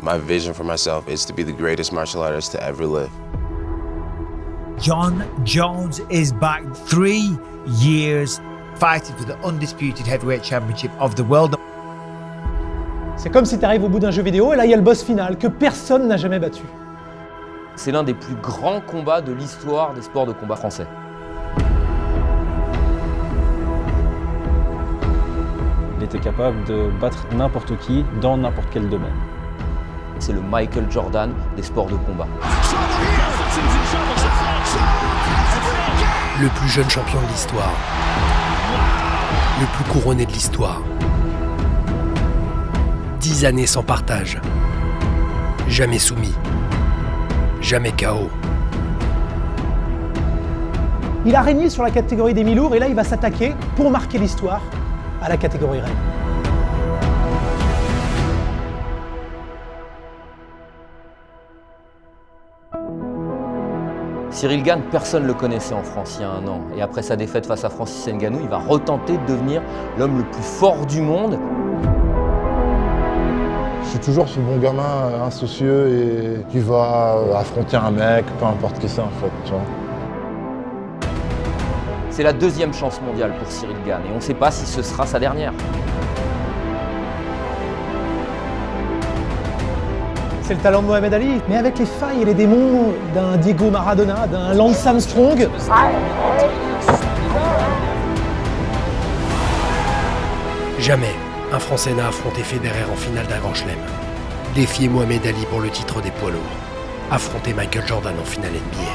My vision for myself is to be the greatest martial artist to ever live. Jon Jones is back 3 years fighting for the undisputed heavyweight championship of the world. C'est comme si tu arrives au bout d'un jeu vidéo et là il y a le boss final que personne n'a jamais battu. C'est l'un des plus grands combats de l'histoire des sports de combat français. Il était capable de battre n'importe qui dans n'importe quel domaine. C'est le Michael Jordan des sports de combat. Le plus jeune champion de l'histoire. Le plus couronné de l'histoire. 10 années sans partage. Jamais soumis. Jamais KO. Il a régné sur la catégorie des mi-lourds et là il va s'attaquer, pour marquer l'histoire, à la catégorie reine. Ciryl Gane, personne ne le connaissait en France il y a 1 an. Et après sa défaite face à Français, il va retenter de devenir l'homme le plus fort du monde. Je suis toujours ce bon gamin insoucieux et qui va affronter un mec, peu importe qui c'est en fait, tu vois. C'est la 2e chance mondiale pour Ciryl Gane et on ne sait pas si ce sera sa dernière. C'est le talent de Mohamed Ali, mais avec les failles et les démons d'un Diego Maradona, d'un Lance Armstrong. Jamais un Français n'a affronté Federer en finale d'un grand chelem. Défier Mohamed Ali pour le titre des poids lourds. Affronter Michael Jordan en finale NBA.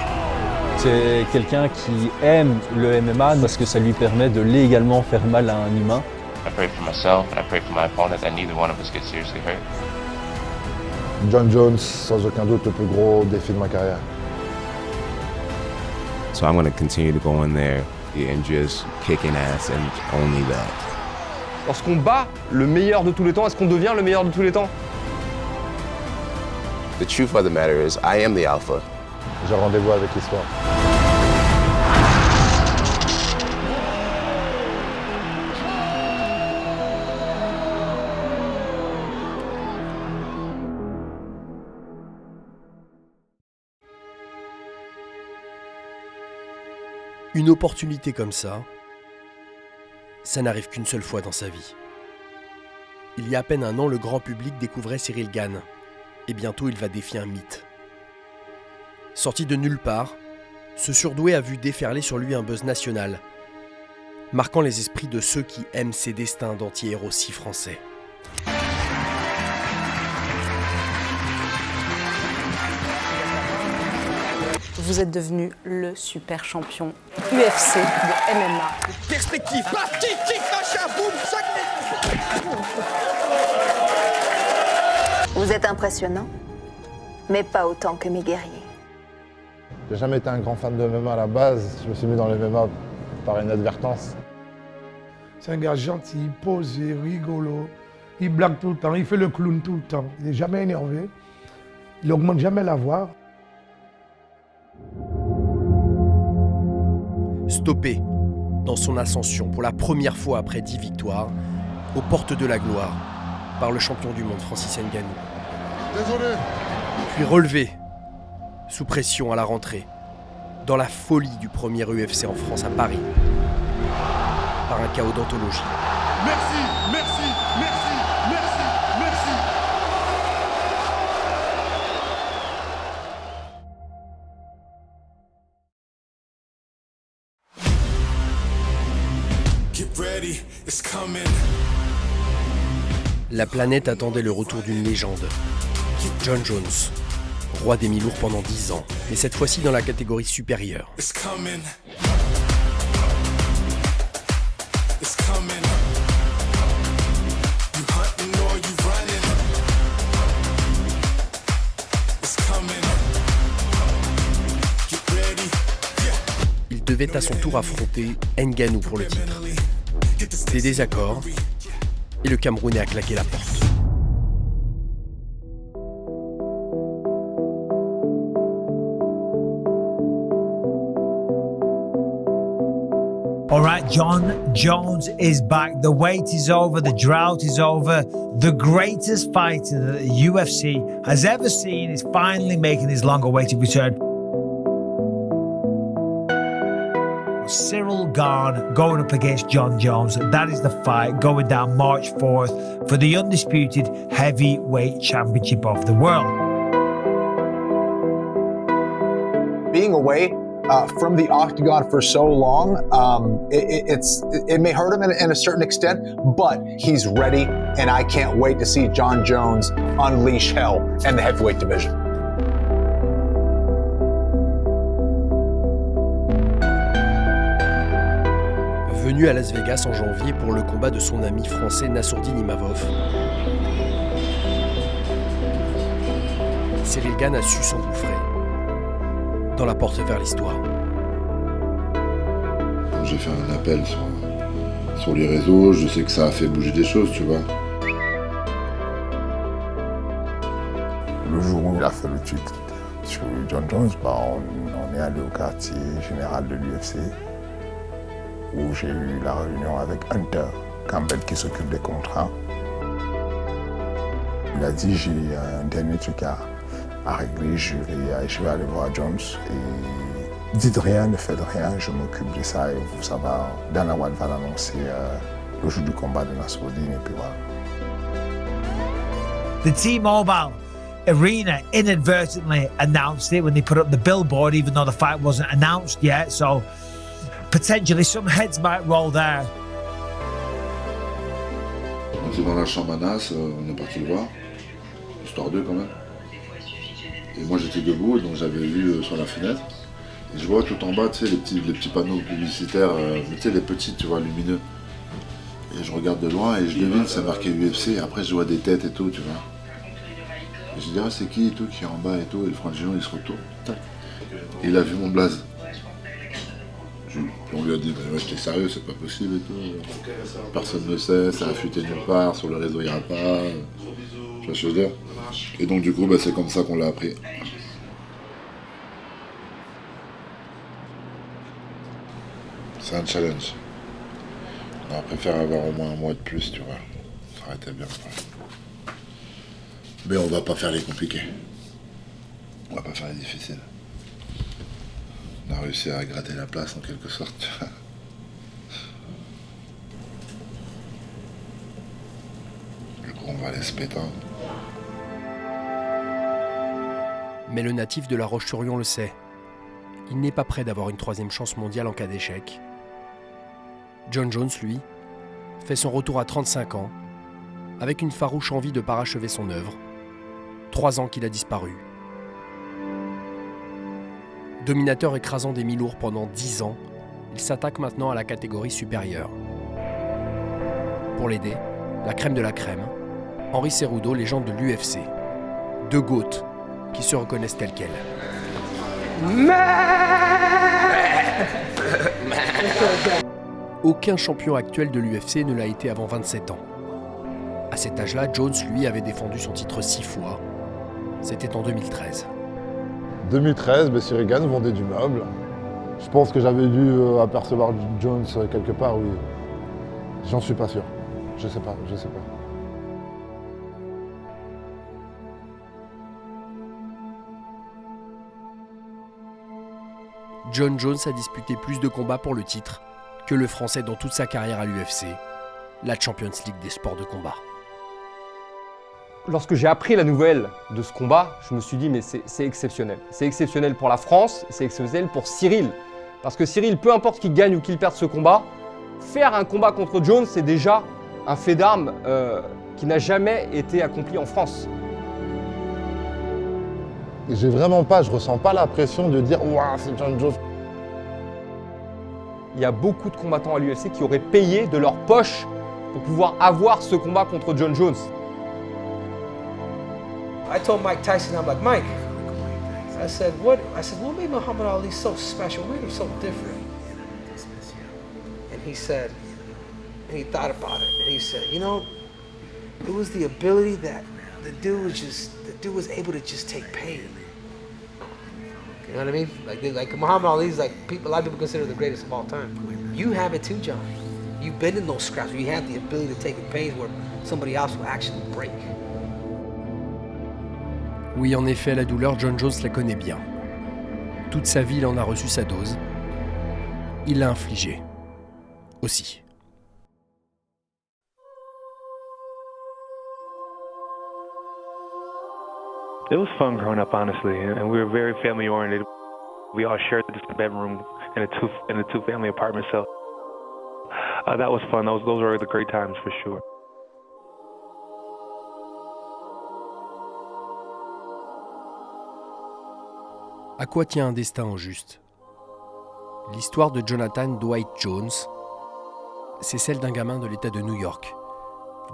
C'est quelqu'un qui aime le MMA parce que ça lui permet de légalement faire mal à un humain. I pray for myself and I pray for my opponent that neither one of us gets seriously hurt. Jon Jones, sans aucun doute, le plus gros défi de ma carrière. So I'm going to continue to go in there and just kicking ass and only that. Lorsqu'on bat le meilleur de tous les temps, est-ce qu'on devient le meilleur de tous les temps? The truth of the matter is, I am the alpha. J'ai rendez-vous avec l'histoire. Une opportunité comme ça n'arrive qu'une seule fois dans sa vie. Il y a à peine 1 an, le grand public découvrait Ciryl Gane. Et bientôt, il va défier un mythe. Sorti de nulle part, ce surdoué a vu déferler sur lui un buzz national, marquant les esprits de ceux qui aiment ces destins d'anti-héros si français. Vous êtes devenu le super champion UFC de MMA. Perspective, paf, kick, machin, boum, chaque... Vous êtes impressionnant, mais pas autant que mes guerriers. J'ai jamais été un grand fan de MMA à la base. Je me suis mis dans le MMA par inadvertance. C'est un gars gentil, posé, rigolo. Il blague tout le temps, il fait le clown tout le temps. Il n'est jamais énervé. Il n'augmente jamais la voix. Stoppé dans son ascension pour la première fois après 10 victoires, aux portes de la gloire, par le champion du monde Français. Désolé. Puis relevé, sous pression à la rentrée, dans la folie du premier UFC en France à Paris, par un chaos d'anthologie. Merci, merci, merci, merci, merci. Get ready, it's coming. La planète attendait le retour d'une légende. Jon Jones, roi des mi-lourds pendant 10 ans, mais cette fois-ci dans la catégorie supérieure. Il devait à son tour affronter Ngannou pour le titre. Des désaccords, et le Camerounais a claqué la porte. All right, Jon Jones is back. The wait is over. The drought is over. The greatest fighter that the UFC has ever seen is finally making his long-awaited return. Ciryl Gane going up against Jon Jones. That is the fight going down March 4th for the undisputed heavyweight championship of the world. Being away from the octagon for so long, it may hurt him in a certain extent, but he's ready, and I can't wait to see Jon Jones unleash hell in the heavyweight division. Venu à Las Vegas en janvier pour le combat de son ami français Nassourdine Imavov, Ciryl Gane a su s'engouffrer dans la porte vers l'histoire. J'ai fait un appel sur les réseaux, je sais que ça a fait bouger des choses, tu vois. Le jour où il a fait le tweet sur Jon Jones, on est allé au quartier général de l'UFC, où j'ai eu la réunion avec Hunter Campbell qui s'occupe des contrats. Il a dit j'ai un dernier truc à régler, je vais aller voir Jones et dites rien, ne faites rien, je m'occupe de ça et ça va, Dana White va l'annoncer le jour du combat de Nassourdine et puis voilà. The T-Mobile Arena inadvertently announced it when they put up the billboard, even though the fight wasn't announced yet, so potentially some heads might roll there. On était dans la chambre à Nas, on est parti le voir, histoire d'eux quand même. Et moi j'étais debout, donc j'avais vu sur la fenêtre. Et je vois tout en bas, tu sais, les petits panneaux publicitaires, tu sais, les petits, tu vois, lumineux. Et je regarde de loin et je devine, c'est marqué UFC. Et après je vois des têtes et tout, tu vois. Et je dis, ah c'est qui et tout, qui est en bas et tout. Et le Français, il se retourne. Tac. Et il a vu mon blaze. On lui a dit, mais ouais, j'étais sérieux, c'est pas possible et tout. Personne ne sait, ça a fuité nulle part, sur le réseau il n'y a pas. Tu vois ce que je veux dire. Et donc du coup, c'est comme ça qu'on l'a appris. C'est un challenge. On préfère avoir au moins un mois de plus, tu vois. Ça aurait été bien. Mais on va pas faire les compliqués. On va pas faire les difficiles. On a réussi à gratter la place en quelque sorte. Du coup, on va aller se pétendre. Mais le natif de La Roche-sur-Yon le sait. Il n'est pas prêt d'avoir une troisième chance mondiale en cas d'échec. Jon Jones, lui, fait son retour à 35 ans, avec une farouche envie de parachever son œuvre. 3 ans qu'il a disparu. Dominateur écrasant des mi-lourds pendant 10 ans, il s'attaque maintenant à la catégorie supérieure. Pour l'aider, la crème de la crème, Henry Cejudo, légende de l'UFC. 2 GOAT qui se reconnaissent tels quels. Aucun champion actuel de l'UFC ne l'a été avant 27 ans. À cet âge-là, Jones, lui, avait défendu son titre 6 fois. C'était en 2013. 2013, Ciryl Gane vendait du meuble. Je pense que j'avais dû apercevoir Jones quelque part, oui. J'en suis pas sûr. Je sais pas. Jon Jones a disputé plus de combats pour le titre que le Français dans toute sa carrière à l'UFC, la Champions League des sports de combat. Lorsque j'ai appris la nouvelle de ce combat, je me suis dit mais c'est exceptionnel. C'est exceptionnel pour la France, c'est exceptionnel pour Ciryl. Parce que Ciryl, peu importe qu'il gagne ou qu'il perde ce combat, faire un combat contre Jones, c'est déjà un fait d'armes qui n'a jamais été accompli en France. Et je ressens pas la pression de dire « Waouh, c'est Jon Jones ». Il y a beaucoup de combattants à l'UFC qui auraient payé de leur poche pour pouvoir avoir ce combat contre Jon Jones. I told Mike Tyson, I'm like, Mike, I said, what made Muhammad Ali so special? What made him so different? And he said, and he thought about it, and he said, you know, it was the ability that the dude was able to just take pain. You know what I mean? Like Muhammad Ali's like people. A lot of people consider the greatest of all time. You have it too, John. You've been in those scraps where you have the ability to take the pain where somebody else will actually break. Oui, en effet, la douleur, Jon Jones la connaît bien. Toute sa vie, il en a reçu sa dose. Il l'a infligée. Aussi. It was fun growing up, honestly, and we were very family-oriented. We all shared this bedroom in a two-family apartment, so that was fun. Those were the great times for sure. À quoi tient un destin au juste? L'histoire de Jonathan Dwight Jones, c'est celle d'un gamin de l'État de New York,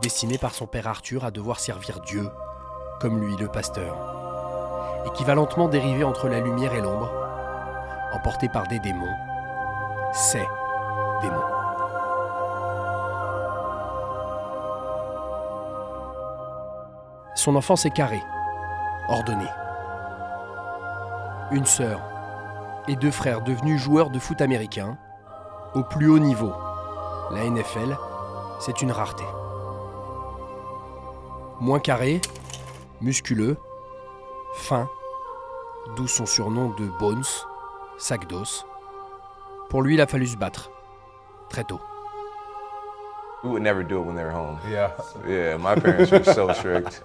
destiné par son père Arthur à devoir servir Dieu, comme lui le pasteur, et qui va lentement dériver entre la lumière et l'ombre, emporté par des démons, ces démons. Son enfance est carrée, ordonnée. Une sœur et 2 frères devenus joueurs de foot américains au plus haut niveau. La NFL, c'est une rareté. Moins carré, musculeux, fin, d'où son surnom de Bones, sac d'os. Pour lui, il a fallu se battre, très tôt. We would never do it when they were home. Yeah, my parents were so strict.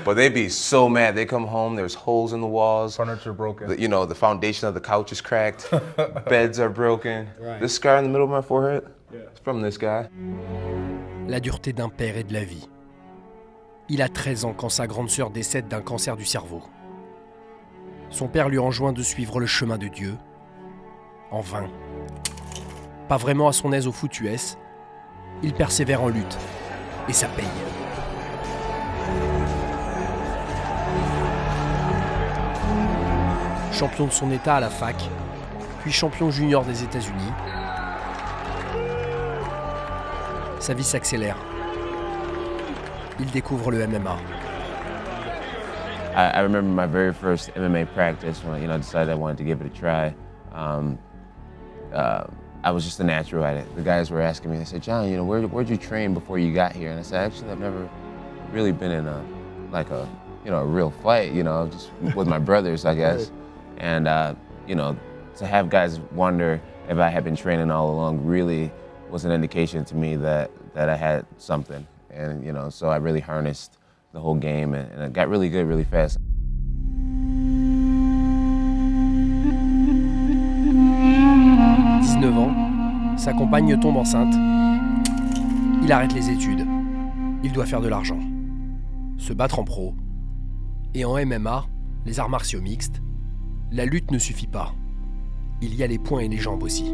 But they'd be so mad. They come home, there's holes in the walls. Furniture broken. The foundation of the couch is cracked. Beds are broken. Right. This scar in the middle of my forehead, it's from this guy. La dureté d'un père et de la vie. Il a 13 ans quand sa grande sœur décède d'un cancer du cerveau. Son père lui enjoint de suivre le chemin de Dieu. En vain. Pas vraiment à son aise au foot US, il persévère en lutte. Et ça paye. Champion de son état à la fac, puis champion junior des États-Unis. Sa vie s'accélère. Il découvre le MMA. I remember my very first MMA practice when I decided I wanted to give it a try. I was just a natural at it. The guys were asking me, they said, John, where'd you train before you got here? And I said, actually, I've never really been in a real fight, just with my brothers, I guess. And, to have guys wonder if I had been training all along really was an indication to me that I had something. And, so I really harnessed the whole game and I got really good really fast. Sa compagne tombe enceinte. Il arrête les études. Il doit faire de l'argent. Se battre en pro. Et en MMA, les arts martiaux mixtes, la lutte ne suffit pas. Il y a les poings et les jambes aussi.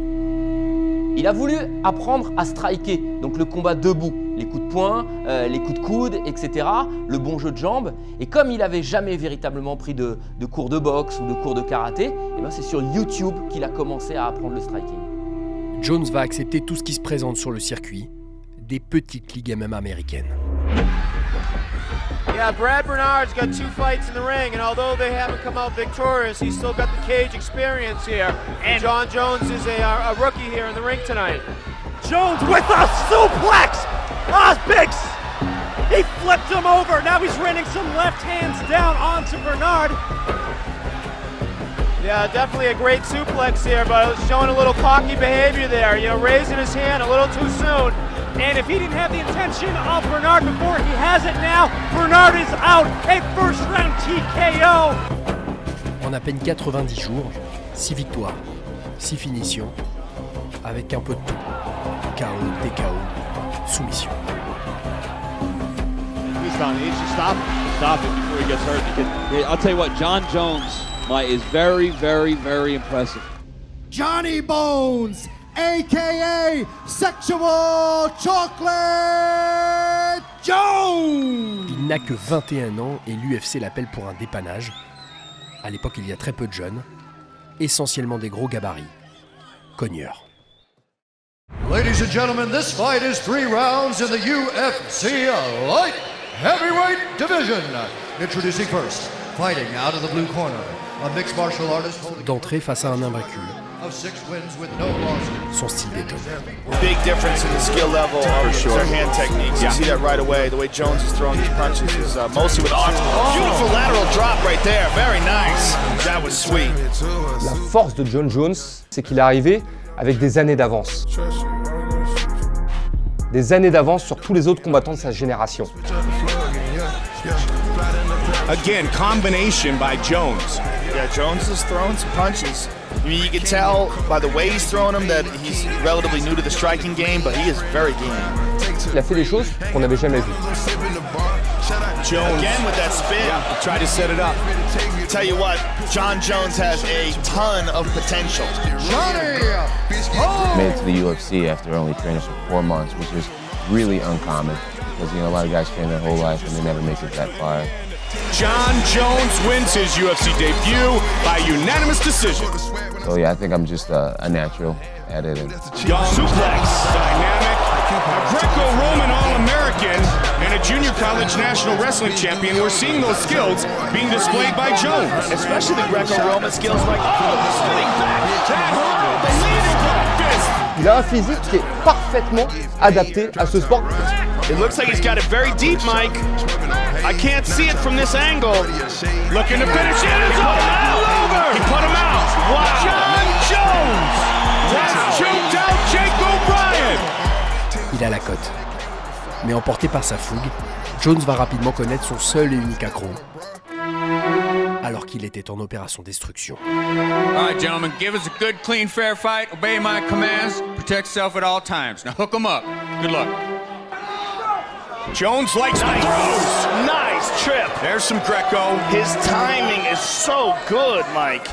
Il a voulu apprendre à striker, donc le combat debout, les coups de poing, les coups de coude, etc., le bon jeu de jambes. Et comme il n'avait jamais véritablement pris de cours de boxe ou de cours de karaté, c'est sur YouTube qu'il a commencé à apprendre le striking. Jones va accepter tout ce qui se présente sur le circuit, des petites ligues MMA américaines. Yeah, Brad Bernard's got 2 fights in the ring, and although they haven't come out victorious, he's still got the cage experience here. And Jon Jones is a rookie here in the ring tonight. Jones with a suplex! Big! He flipped him over. Now he's running some left hands down onto Bernard. Yeah, definitely a great suplex here, but showing a little cocky behavior there, raising his hand a little too soon. And if he didn't have the intention of Bernard before, he has it now. Bernard is out, a first round TKO. En à peine 90 jours, 6 victoires, 6 finitions, avec un peu de tout. KO, TKO, soumission. He should stop it before he gets hurt. Because I'll tell you what, Jon Jones is very, very, very impressive. Johnny Bones, a.k.a. Sexual Chocolate Jones. Il n'a que 21 ans et l'UFC l'appelle pour un dépannage. À l'époque, il y a très peu de jeunes, essentiellement des gros gabarits, cogneurs. Ladies and gentlemen, this fight is 3 rounds in the UFC Light Heavyweight Division. Introducing first, Fighting out of the blue corner, a mixed martial artist holding D'entrée face à un invaincu, of 6 wins with no losses. son style d'étonne. Big difference in the skill level of their hand techniques. You see that right away. The way Jones is throwing his punches is mostly with arms. Beautiful lateral drop right there. Very nice. That was sweet. La force de Jon Jones, c'est qu'il est arrivé avec des années d'avance. Des années d'avance sur tous les autres combattants de sa génération. Again, combination by Jones. Yeah, Jones is throwing some punches. I mean, you can tell by the way he's throwing them that he's relatively new to the striking game, but he is very game. Il a fait des choses qu'on n'avait jamais vues. Jones again with that spin. Yeah, tried to set it up. Tell you what, Jon Jones has a ton of potential. Made it to the UFC after only training for 4 months, which is really uncommon because a lot of guys train their whole life and they never make it that far. Jon Jones wins his UFC debut by unanimous decision. So yeah, I think I'm just a natural at it. Suplex, dynamic, a Greco-Roman All-American and a junior college national wrestling champion. We're seeing those skills being displayed by Jones. Especially the Greco-Roman skills like, the spinning back, the leading back fist. Il a un physique qui est parfaitement adapté à ce sport. It looks like he's got it very deep, Mike. I can't see it from this angle. Looking to finish it. It's all over. He put him out. Wow. Jon Jones has choked out Jake O'Brien. Il a la cote. Mais emporté par sa fougue, Jones va rapidement connaître son seul et unique accro. Alors qu'il était en opération destruction. All right, gentlemen, give us a good, clean, fair fight. Obey my commands. Protect yourself at all times. Now hook 'em up. Good luck. Jones likes the throws. Nice trip. There's some Greco. His timing is so good, Mike.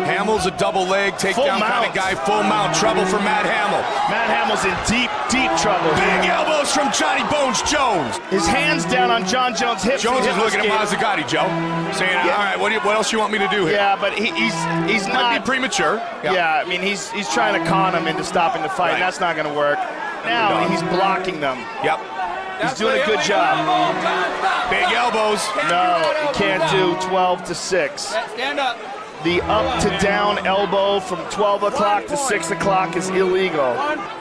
Hamill's a double leg takedown kind of guy. Full mount trouble for Matt Hamill. Matt Hamill's in deep, deep trouble. Big elbows from Johnny Bones Jones. His hands down on Jon Jones' hips. Jones is looking at Mazzagatti, Joe, saying, "All right, what else you want me to do here?" Yeah, but he's not. Might be premature. Yeah, I mean he's trying to con him into stopping the fight. And that's not going to work. Now he's blocking them. Yep. He's doing a good job. Big elbows. No, he can't do 12 to 6. Stand up. The up to down elbow from 12 o'clock to 6 o'clock is illegal.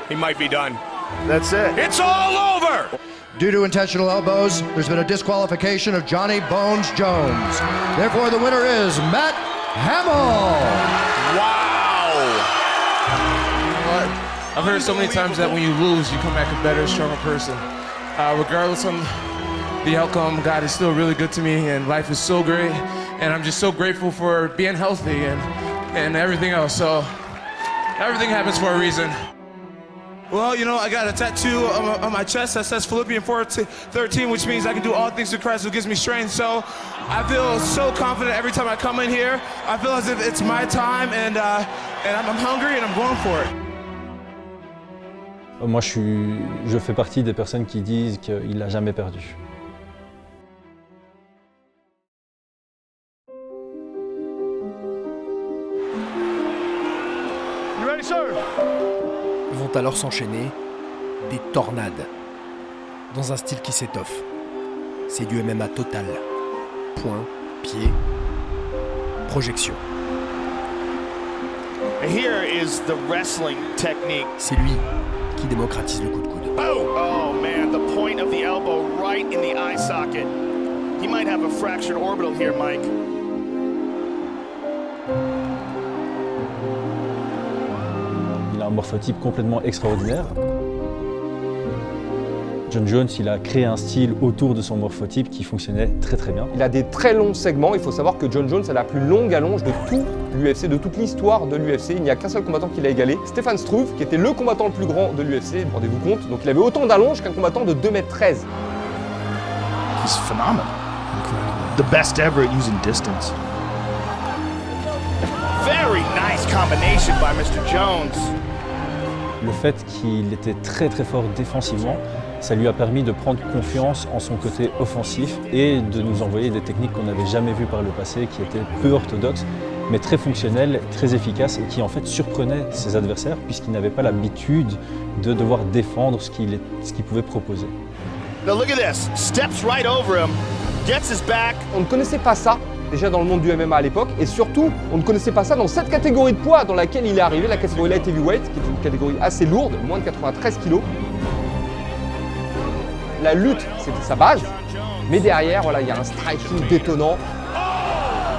He might be done. That's it. It's all over! Due to intentional elbows, there's been a disqualification of Johnny Bones Jones. Therefore, the winner is Matt Hamill. Wow! I've heard so many times that when you lose, you come back a better, stronger person. Regardless of the outcome, God is still really good to me, and life is so great, and I'm just so grateful for being healthy and everything else. So everything happens for a reason. Well, you know, I got a tattoo on my chest that says Philippians 4:13, which means I can do all things through Christ who gives me strength. So I feel so confident every time I come in here. I feel as if it's my time, and I'm hungry and I'm going for it. Moi, je fais partie des personnes qui disent qu'il n'a jamais perdu. Vont alors s'enchaîner des tornades, dans un style qui s'étoffe. C'est du MMA total. Point, pied, projection. Here is the wrestling technique. C'est lui qui démocratise le coup de coude. Oh man, the point of the elbow right in the eye socket. He might have a fractured orbital here, Mike. Il a un morphotype complètement extraordinaire. Jon Jones, il a créé un style autour de son morphotype qui fonctionnait très très bien. Il a des très longs segments. Il faut savoir que Jon Jones a la plus longue allonge de tout l'UFC, de toute l'histoire de l'UFC. Il n'y a qu'un seul combattant qui l'a égalé, Stefan Struve, qui était le combattant le plus grand de l'UFC, rendez-vous compte. Donc il avait autant d'allonge qu'un combattant de 2,13 m. He's phenomenal. The best ever at using distance. Very nice combination by Mr. Jones. Le fait qu'il était très très fort défensivement, ça lui a permis de prendre confiance en son côté offensif et de nous envoyer des techniques qu'on n'avait jamais vues par le passé, qui étaient peu orthodoxes, mais très fonctionnelles, très efficaces et qui en fait surprenaient ses adversaires puisqu'ils n'avaient pas l'habitude de devoir défendre ce qu'il pouvait proposer. Now look at this. Steps right over him, gets his back. On ne connaissait pas ça déjà dans le monde du MMA à l'époque, et surtout, on ne connaissait pas ça dans cette catégorie de poids dans laquelle il est arrivé, la catégorie light heavyweight, qui est une catégorie assez lourde, moins de 93 kg. La lutte, c'était sa base, mais derrière, voilà, il y a un striking détonnant.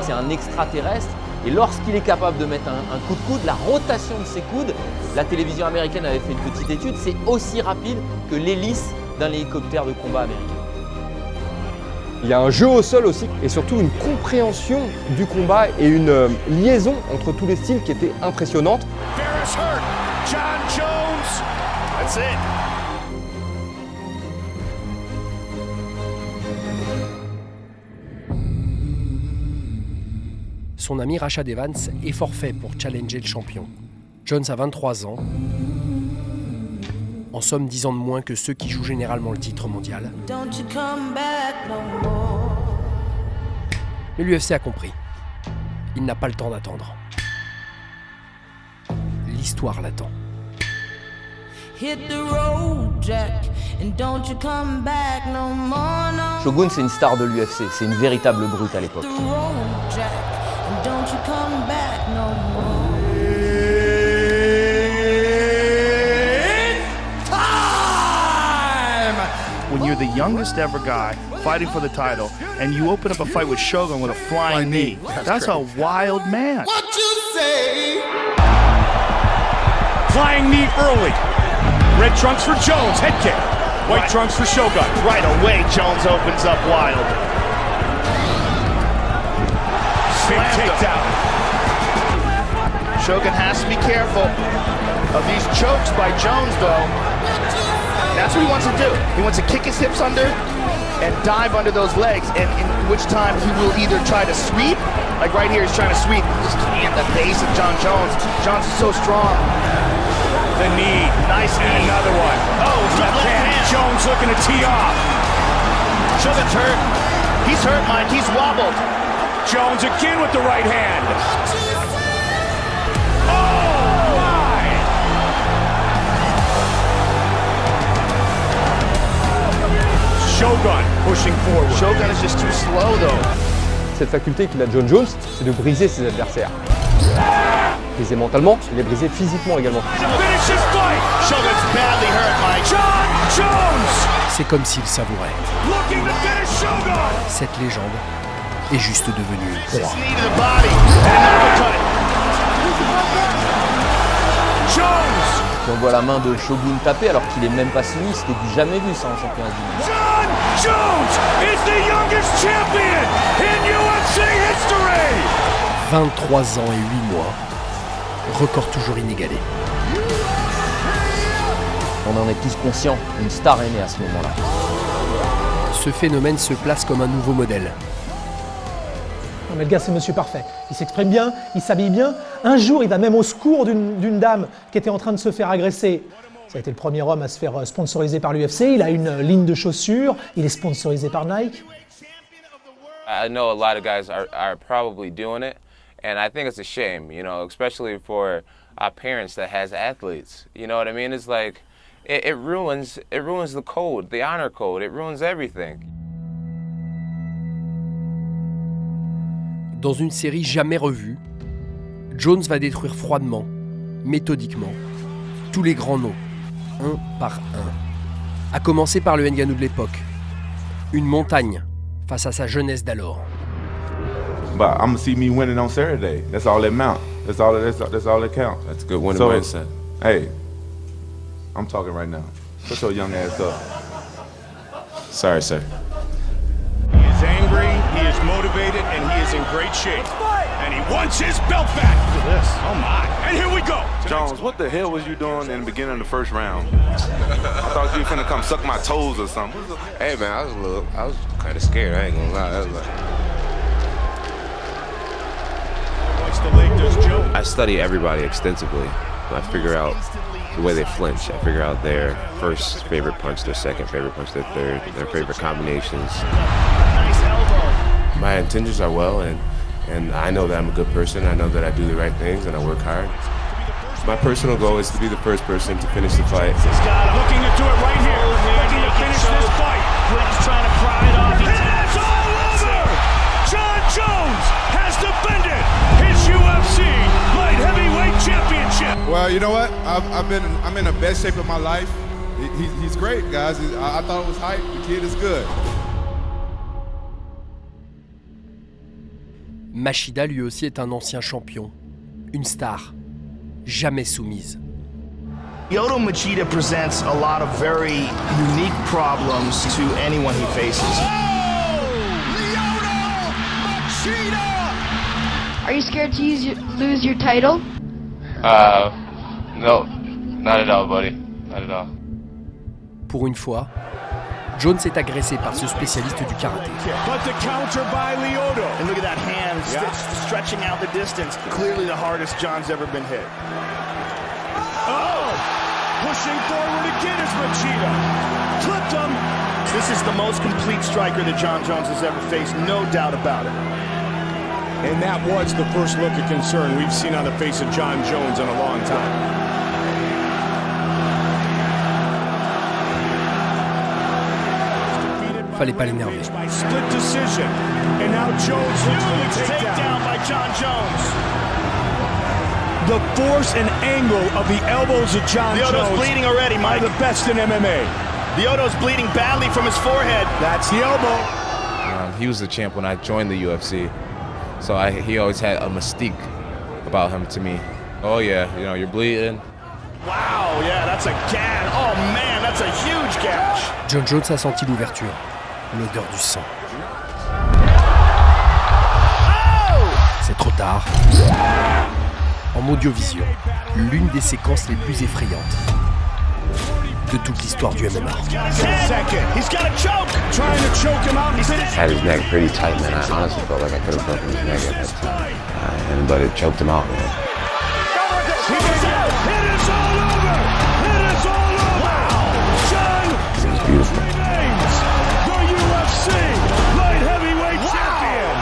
C'est un extraterrestre, et lorsqu'il est capable de mettre un coup de coude, la rotation de ses coudes, la télévision américaine avait fait une petite étude, c'est aussi rapide que l'hélice d'un hélicoptère de combat américain. Il y a un jeu au sol aussi, et surtout une compréhension du combat et une liaison entre tous les styles qui était impressionnante. John Jones. That's it. Son ami Rashad Evans est forfait pour challenger le champion. Jones a 23 ans. En somme, 10 ans de moins que ceux qui jouent généralement le titre mondial. Mais l'UFC a compris. Il n'a pas le temps d'attendre. L'histoire l'attend. Shogun, c'est une star de l'UFC, c'est une véritable brute à l'époque. When you're the youngest ever guy fighting for the title and you open up a fight with Shogun with a flying knee, that's a wild man. What you say? Flying knee early. Red trunks for Jones, head kick. White trunks for Shogun. Right away, Jones opens up wild. Big takedown. Shogun has to be careful of these chokes by Jones, though. That's what he wants to do. He wants to kick his hips under and dive under those legs, and in which time he will either try to sweep, like right here he's trying to sweep, just at the base of John Jones. Jones is so strong. The knee. Nice knee. And another one. Oh, left hand. Jones looking to tee off. Shogun's hurt. He's hurt, Mike. He's wobbled. Jones again with the right hand. Oh, my! Shogun pushing forward. Shogun is just too slow, though. Cette faculté qu'il a Jon Jones, c'est de briser ses adversaires. Briser mentalement, il est brisé physiquement également. Finish this fight. Shogun's badly hurt, Mike. John Jones. C'est comme s'il savourait. Looking to finish Shogun. Cette légende est juste devenue une proie. Knee to the body and an uppercut. Jones. Puis on voit la main de Shogun taper alors qu'il est même pas soumis, c'était du jamais vu ça en championnat du monde. John Jones is the youngest champion in UFC history. 23 ans et 8 mois, record toujours inégalé. On en est tous conscients, une star est née à ce moment-là. Ce phénomène se place comme un nouveau modèle. Non mais le gars c'est monsieur parfait, il s'exprime bien, il s'habille bien. Un jour il va même au secours d'une dame qui était en train de se faire agresser. Ça a été le premier homme à se faire sponsoriser par l'UFC, il a une ligne de chaussures, il est sponsorisé par Nike. I know a lot of guys are probably doing it, and I think it's a shame, you know, especially for our parents that has athletes. You know what I mean? It's like it ruins the code, the honor code. It ruins everything. Dans une série jamais revue, Jones va détruire froidement, méthodiquement, tous les grands noms, un par un. À commencer par le Ngannou de l'époque. Une montagne face à sa jeunesse d'alors. But I'm gonna see me winning on Saturday. That's all that count. That's all that counts. That's a good winning mindset. Hey, I'm talking right now. Shut your young ass up. Sorry, sir. He is angry, he is motivated, and he is in great shape. And he wants his belt back. Look at this. Oh my. And here we go. Jones, what the hell was you doing in the beginning of the first round? I thought you were finna come suck my toes or something. Hey man, I was kind of scared. I ain't gonna lie. I was like, Once the leg does Jones. I study everybody extensively. I figure out the way they flinch. I figure out their first favorite punch, their second favorite punch, their third, their favorite combinations. My intentions are well, and I know that I'm a good person. I know that I do the right things, and I work hard. My personal goal is to be the first person to finish the fight. Looking to do it right here. Looking to finish this fight. Quick's trying to pry it off. It's all over! John Jones Well, you know what? I'm in the best shape of my life. He's great, guys. I thought it was hype. The kid is good. Machida lui aussi est un ancien champion, une star, jamais soumise. Lyoto Machida presents a lot of very unique problems to anyone he faces. Are you scared to lose your title? No, not at all, buddy. Not at all. Pour une fois, Jones est agressé par ce spécialiste du karaté. But the counter by Lyoto. And look at that hand stretching out the distance. Clearly the hardest John's ever been hit. Oh! Pushing forward again is Machida. Clipped him. This is the most complete striker that Jon Jones has ever faced, no doubt about it. And that was the first look of concern we've seen on the face of Jon Jones in a long time. Fallait pas l'énerver. Split decision. And now Jones looks for the takedown by Jon Jones. The force and angle of the elbows of Jon Jones. Lyoto's bleeding already, Mike. Are the best in MMA. Lyoto's bleeding badly from his forehead. That's the elbow. He was the champ when I joined the UFC. So he always had a mystique about him to me. Oh yeah, you know, you're bleeding. Wow, yeah, that's a gash. Oh man, that's a huge gash. Jon Jones a senti l'ouverture, l'odeur du sang. C'est trop tard. En audiovisuel, l'une des séquences les plus effrayantes de toute l'histoire du MMA. Had his neck pretty tight, man. I honestly felt like I could have broken his neck at that time. But it choked him out, man. It was beautiful. The UFC light heavyweight champion.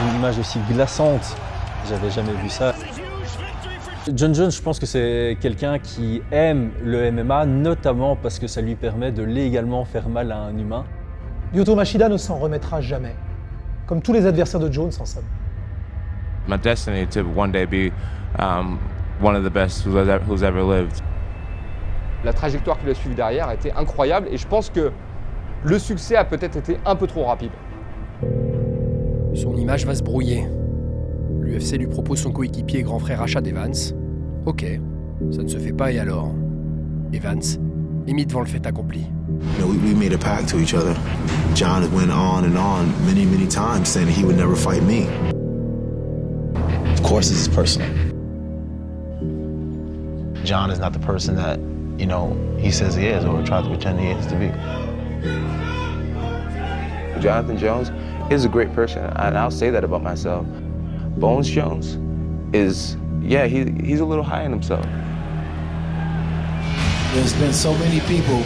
Une image aussi glaçante, j'avais jamais vu ça. Jon Jones, je pense que c'est quelqu'un qui aime le MMA, notamment parce que ça lui permet de légalement faire mal à un humain. Lyoto Machida ne s'en remettra jamais, comme tous les adversaires de Jones en somme. My destiny to one day be one of the best who's ever lived. La trajectoire qu'il a suivie derrière a été incroyable et je pense que le succès a peut-être été un peu trop rapide. Son image va se brouiller. L'UFC lui propose son coéquipier et grand frère Rashad Evans. Ok, ça ne se fait pas et alors Evans est mis devant le fait accompli. You know, we made a pact to each other. John went on and on many times saying that he would never fight me. Of course, this is personal. John is not the person that, you know, he says he is or tries to pretend he is to be. Jonathan Jones is a great person, and I'll say that about myself. Bones Jones is, yeah, he's a little high in himself. There's been so many people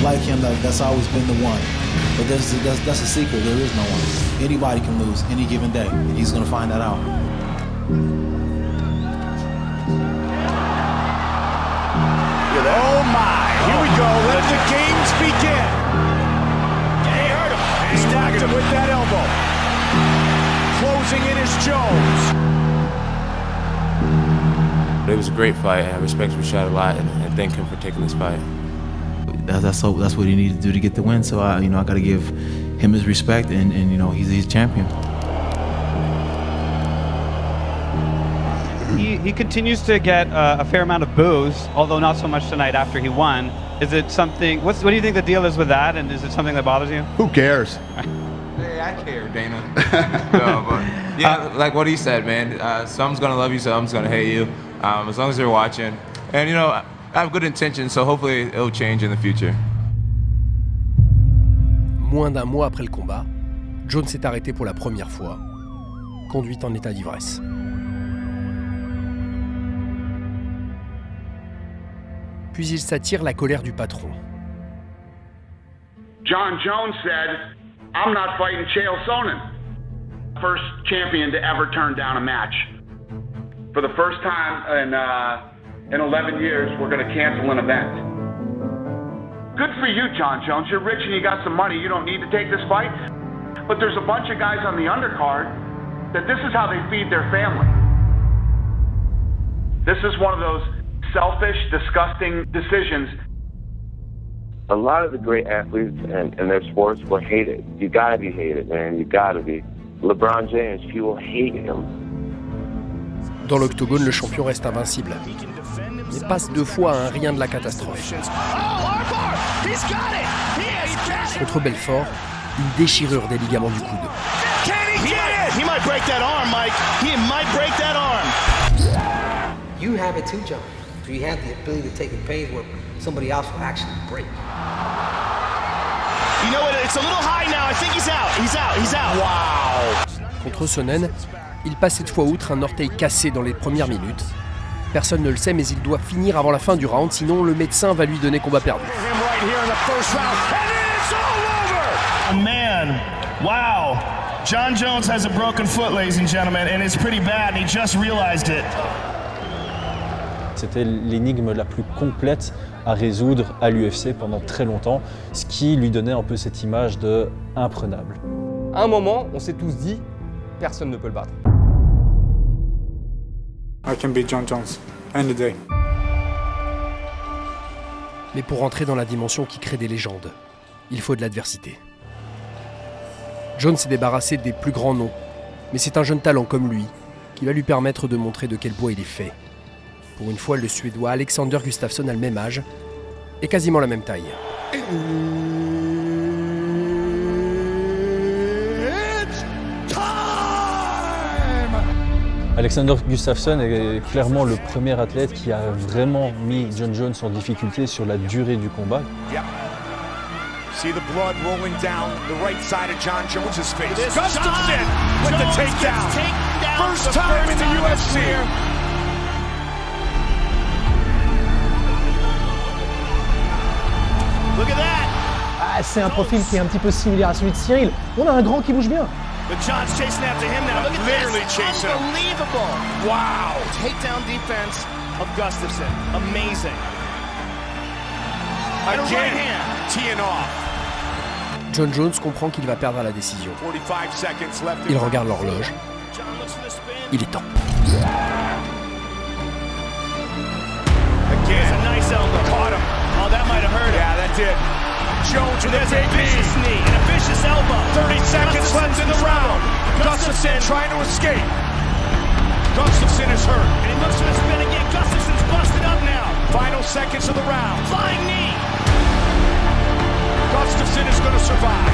like him that's always been the one. But that's a secret, there is no one. Anybody can lose any given day, and he's gonna find that out. Oh my, here we go, let the games begin. He hurt him. He stacked him with that elbow. Closing in is Jones. It was a great fight. I respect Rashad a lot and thank him for taking this fight. That's what he needed to do to get the win. So I got to give him his respect, and you know he's champion. He continues to get a fair amount of boos, although not so much tonight after he won. Is it something? What do you think the deal is with that? And is it something that bothers you? Who cares? Hey, I care, Dana. No, but yeah, like what he said, man. Some's gonna love you, some's gonna hate you. As long as they're watching, and you know, I have good intentions, so hopefully it'll change in the future. Moins d'un mois après le combat, Jones s'est arrêté pour la première fois, conduit en état d'ivresse. Puis il s'attire la colère du patron. Jon Jones said, I'm not fighting Chael Sonnen. First champion to ever turn down a match. For the first time in 11 years, we're going to cancel an event. Good for you, Jon Jones. You're rich and you got some money. You don't need to take this fight. But there's a bunch of guys on the undercard that this is how they feed their family. This is one of those selfish, disgusting decisions. A lot of the great athletes in their sports were hated. You gotta be hated, man. You gotta be. LeBron James, people hate him. Dans l'octogone, le champion reste invincible, mais passe 2 fois à un rien de la catastrophe. Contre Belfort, une déchirure des ligaments du coude. He might break that arm, Mike. He might break that arm. You have it too, John. So you have the ability to take the pain where somebody else will actually break. You know what? It's a little high now. I think he's out. He's out. He's out. Wow. Contre Sonnen, il passe cette fois outre un orteil cassé dans les premières minutes. Personne ne le sait, mais il doit finir avant la fin du round, sinon le médecin va lui donner combat perdu. Oh man, wow. Jon Jones has a broken foot, ladies and gentlemen, and it's pretty bad, and he just realized it. C'était l'énigme la plus complète à résoudre à l'UFC pendant très longtemps, ce qui lui donnait un peu cette image de imprenable. À un moment, on s'est tous dit, personne ne peut le battre. I can beat Jon Jones any day. Mais pour entrer dans la dimension qui crée des légendes, il faut de l'adversité. Jones s'est débarrassé des plus grands noms, mais c'est un jeune talent comme lui qui va lui permettre de montrer de quel bois il est fait. Pour une fois, le Suédois Alexander Gustafsson a le même âge et quasiment la même taille. Alexander Gustafsson est clairement le premier athlète qui a vraiment mis Jon Jones en difficulté sur la durée du combat. Yep. See the blood rolling down the right side of Jon Jones' face. Gustafsson with the takedown. First time in the UFC. Look at that. Ah, c'est un profil qui est un petit peu similaire à celui de Ciryl. On a un grand qui bouge bien. But John's chasing after him now. Look at literally this. Chasing him. Unbelievable. Wow. Takedown defense of Gustafsson. Amazing. And a right hand. Teeing off. Jon Jones comprend qu'il va perdre à la décision. 45 seconds left. Il regarde l'horloge. Il est temps. Again. A nice elbow. Caught him. Oh, that might have hurt him. Yeah, that did. Jones with a big knee and a vicious elbow. 30 seconds left in the round. Gustafsson trying to escape. Gustafsson is hurt. And he looks for the spin again. Gustafsson's busted up now. Final seconds of the round. Flying knee. Gustafsson is going to survive.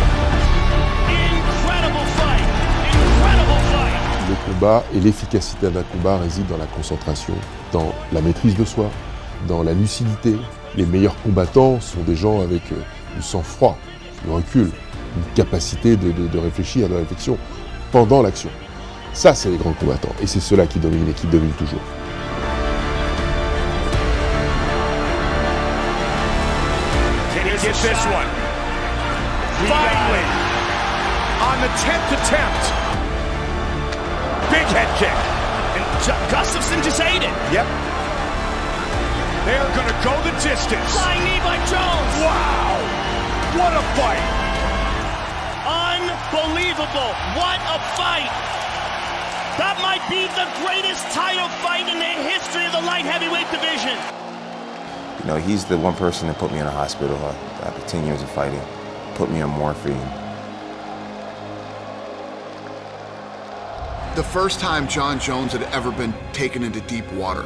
Incredible fight. Incredible fight. Le combat et l'efficacité d'un combat résident dans la concentration, dans la maîtrise de soi, dans la lucidité. Les meilleurs combattants sont des gens avec du sang-froid, du recul, une capacité de réfléchir, de réflexion pendant l'action. Ça, c'est les grands combattants. Et c'est ceux-là qui dominent et qui dominent toujours. Can he get this one? Finally, on the 10th attempt. Big head kick. And Gustafsson just ate it. Yep. They're going to go the distance. Flying knee by Jones. Wow. What a fight. Unbelievable. What a fight. That might be the greatest title fight in the history of the light heavyweight division. You know, he's the one person that put me in a hospital after 10 years of fighting. Put me on morphine. The first time Jon Jones had ever been taken into deep water.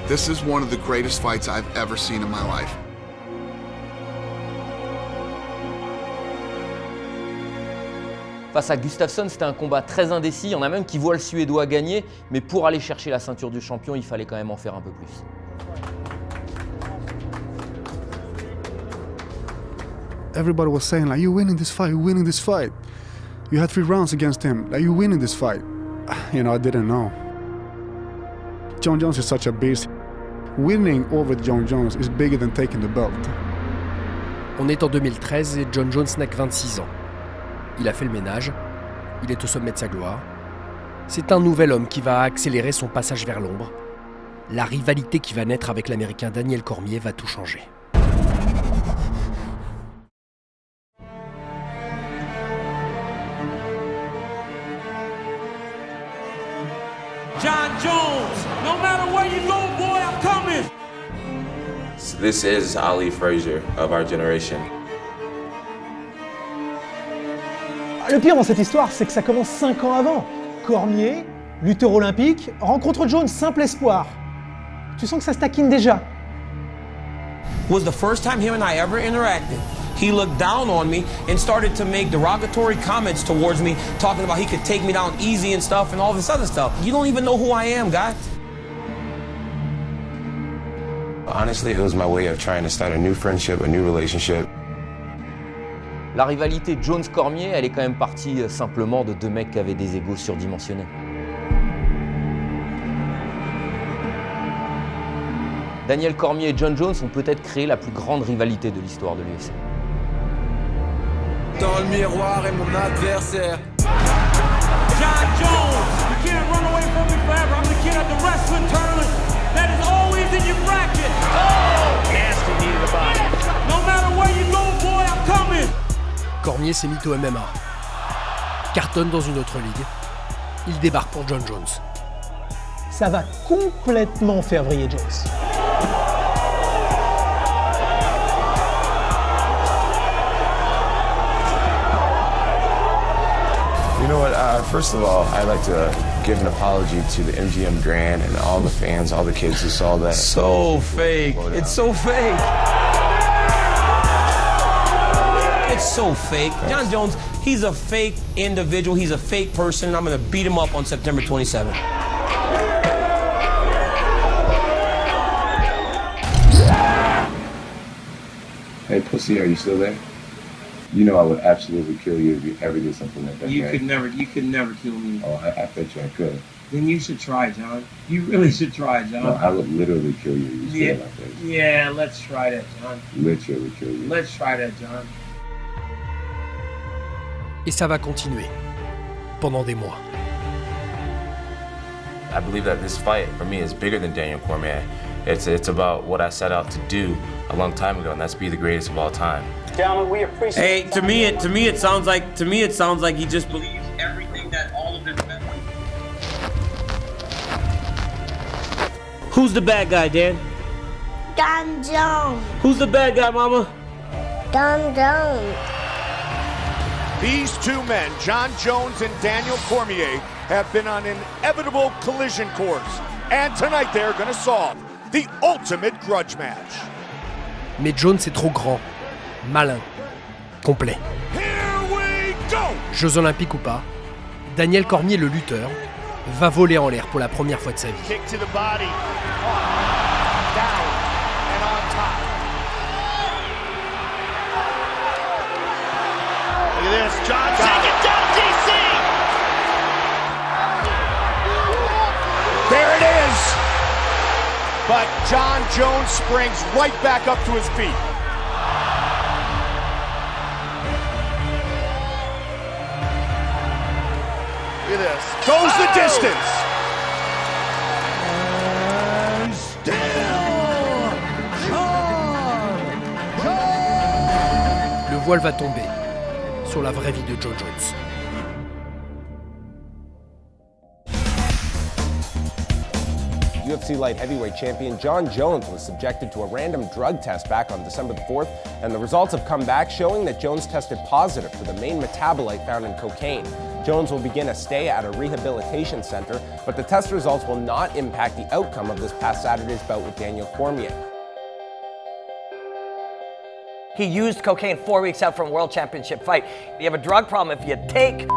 This is one of the greatest fights I've ever seen in my life. Face à Gustafsson, c'était un combat très indécis. Il y en a même qui voient le Suédois gagner, mais pour aller chercher la ceinture du champion, il fallait quand même en faire un peu plus. Everybody was saying, like, you're winning this fight, you're winning this fight. You had 3 rounds against him, like, you're winning this fight. You know, I didn't know. Jon Jones is such a beast. Winning over Jon Jones is bigger than taking the belt. On est en 2013 et Jon Jones n'a que 26 ans. Il a fait le ménage, il est au sommet de sa gloire. C'est un nouvel homme qui va accélérer son passage vers l'ombre. La rivalité qui va naître avec l'Américain Daniel Cormier va tout changer. Jon Jones, no matter where you go, boy, I'm coming. This is Ali Frazier of our generation. Le pire dans cette histoire, c'est que ça commence 5 ans avant. Cormier, lutteur olympique, rencontre Jones, simple espoir. Tu sens que ça se taquine déjà. Was the first time him and I ever interacted. He looked down on me and started to make derogatory comments towards me, talking about he could take me down easy and stuff and all this other stuff. You don't even know who I am, guy. Honestly, it was my way of trying to start a new friendship, a new relationship. La rivalité Jones-Cormier, elle est quand même partie simplement de deux mecs qui avaient des égos surdimensionnés. Daniel Cormier et Jon Jones ont peut-être créé la plus grande rivalité de l'histoire de l'UFC. Dans le miroir est mon adversaire. Jon Jones, you can't run away from me forever. I'm the kid at the wrestling tournament that is always in your bracket. Oh, nasty knee to the body. No matter where you go, boy, I'm coming. Cormier s'est mis au MMA. Cartonne dans une autre ligue. Il débarque pour Jon Jones. Ça va complètement faire vriller Jones. You know what, first of all, I'd like to give an apology to the MGM Grand and all the fans, all the kids who saw that. So fake. It's so fake. It's so fake. Jon Jones, he's a fake individual. He's a fake person. I'm going to beat him up on September 27th. Hey, pussy, are you still there? You know I would absolutely kill you if you ever did something like that. You right? could never kill me. Oh, I bet you I could. Then you should try, John. You really should try, John. No, I would literally kill you if you Yeah, said like that. yeah, let's try that, John. Literally kill you. Let's try that, John. Et ça va continuer. Pendant des mois. I believe that this fight, for me, is bigger than Daniel Cormier. It's about what I set out to do a long time ago, and that's be the greatest of all time. Gentlemen, we appreciate. Hey, to me it sounds like he just believes everything that all of his men. Who's the bad guy, Dan? Jon Jones. Who's the bad guy, Mama? Jon Jones. These two men, Jon Jones and Daniel Cormier, have been on an inevitable collision course. And tonight they're going to solve the ultimate grudge match. Mais Jones est trop grand, malin, complet. Here we go! Jeux olympiques ou pas, Daniel Cormier, le lutteur, va voler en l'air pour la première fois de sa vie. Kick to the body. Down and on top. Look at this. John taking down DC. There it is. But Jon Jones springs right back up to his feet. Look at this. Goes the distance. And still Le voile va tomber sur la vraie vie de Jon Jones. UFC light heavyweight champion Jon Jones was subjected to a random drug test back on December the 4th, and the results have come back showing that Jones tested positive for the main metabolite found in cocaine. Jones will begin a stay at a rehabilitation center, but the test results will not impact the outcome of this past Saturday's bout with Daniel Cormier. He used cocaine 4 weeks out from a world championship fight. You have a drug problem if you take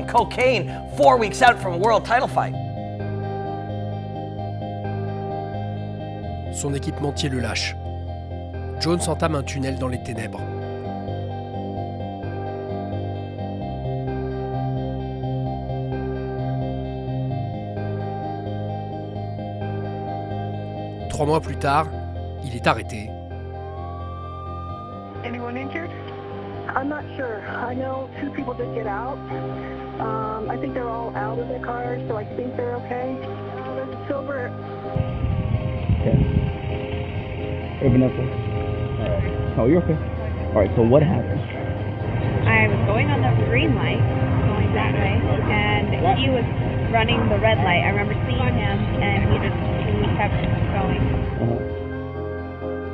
cocaine 4 weeks out from a world title fight. Son équipementier le lâche. Jones entame un tunnel dans les ténèbres. Trois mois plus tard, il est arrêté. Anyone injured? I'm not sure. I know 2 people did get out. I think they're all out of their cars, so I think they're okay. There's a silver. Vanessa. Alright. Oh, you're okay. Alright, so what happened? I was going on the green light, going that way, and he was running the red light. I remember seeing him and he kept going.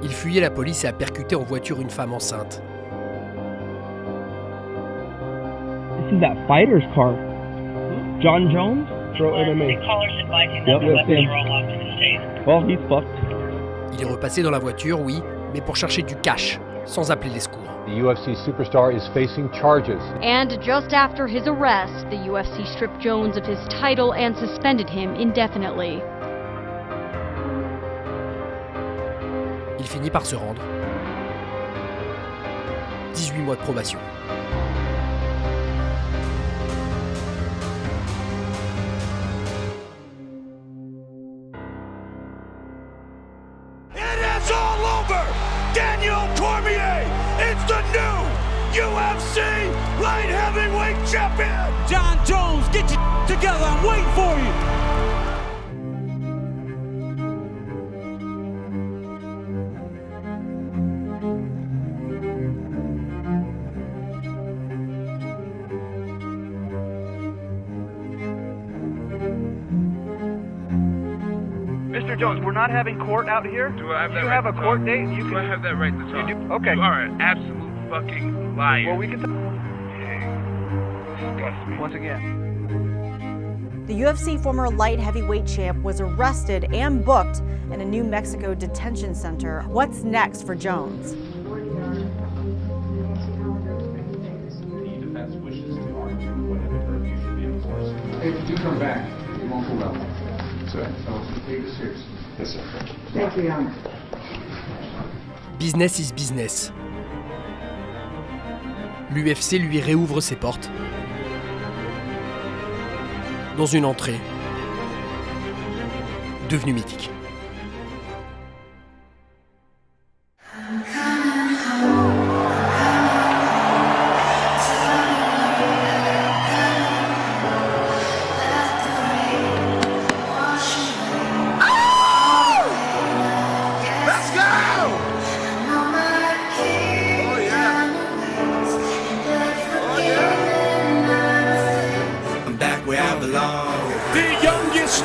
Il fuyait la police et a percuté en voiture une femme enceinte. This is that fighter's car. Jon Jones? Pro MMA. Yep, that's him. Well, he's fucked. Il est repassé dans la voiture, oui, mais pour chercher du cash, sans appeler les secours. The UFC superstar is facing charges. And just after his arrest, the UFC stripped Jones of his title and suspended him indefinitely. Il finit par se rendre. 18 mois de probation. It's the new UFC light heavyweight champion! Jon Jones, get your together, I'm waiting for you! Mr. Jones, we're not having court out here. Do I have that you right have a to court talk? date? Do I have that right to talk? You do? Okay. You are an absolute fucking liar. Well, we can once again. The UFC former light heavyweight champ was arrested and booked in a New Mexico detention center. What's next for Jones? If you do come back, you won't go well. So take this seriously. Yes, sir. Thank you, Your Honor. Business is business. L'UFC lui réouvre ses portes. Dans une entrée devenue mythique.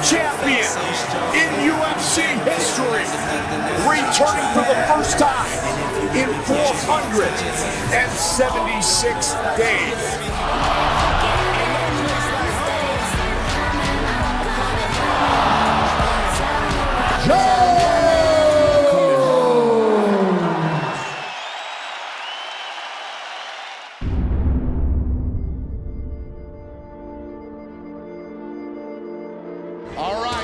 Champion in UFC history, returning for the first time in 476 days.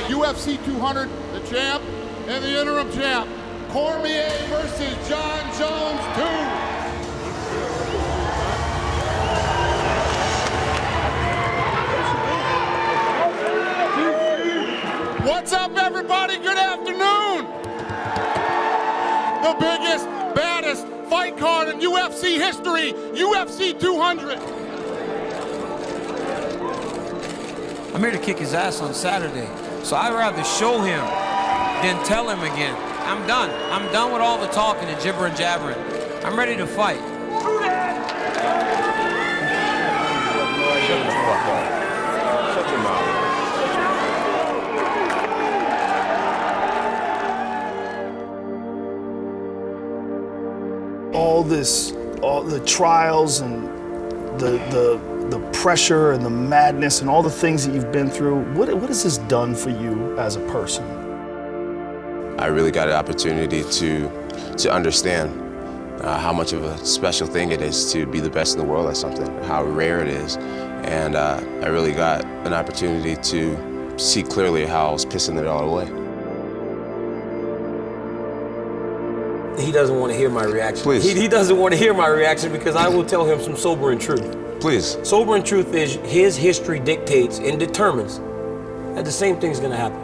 UFC 200, the champ and the interim champ. Cormier versus Jon Jones 2. What's up, everybody? Good afternoon. The biggest, baddest fight card in UFC history, UFC 200. I'm here to kick his ass on Saturday. So I'd rather show him than tell him again. I'm done. I'm done with all the talking and jibber and jabbering. I'm ready to fight. Shut the fuck up. Shut your mouth. All the trials and the pressure and the madness and all the things that you've been through, what has this done for you as a person? I really got an opportunity to understand how much of a special thing it is to be the best in the world at something, how rare it is. And I really got an opportunity to see clearly how I was pissing it all away. He doesn't want to hear my reaction. Please. He doesn't want to hear my reaction because I will tell him some sobering truth. Please. Sobering truth is his history dictates and determines that the same thing's gonna happen.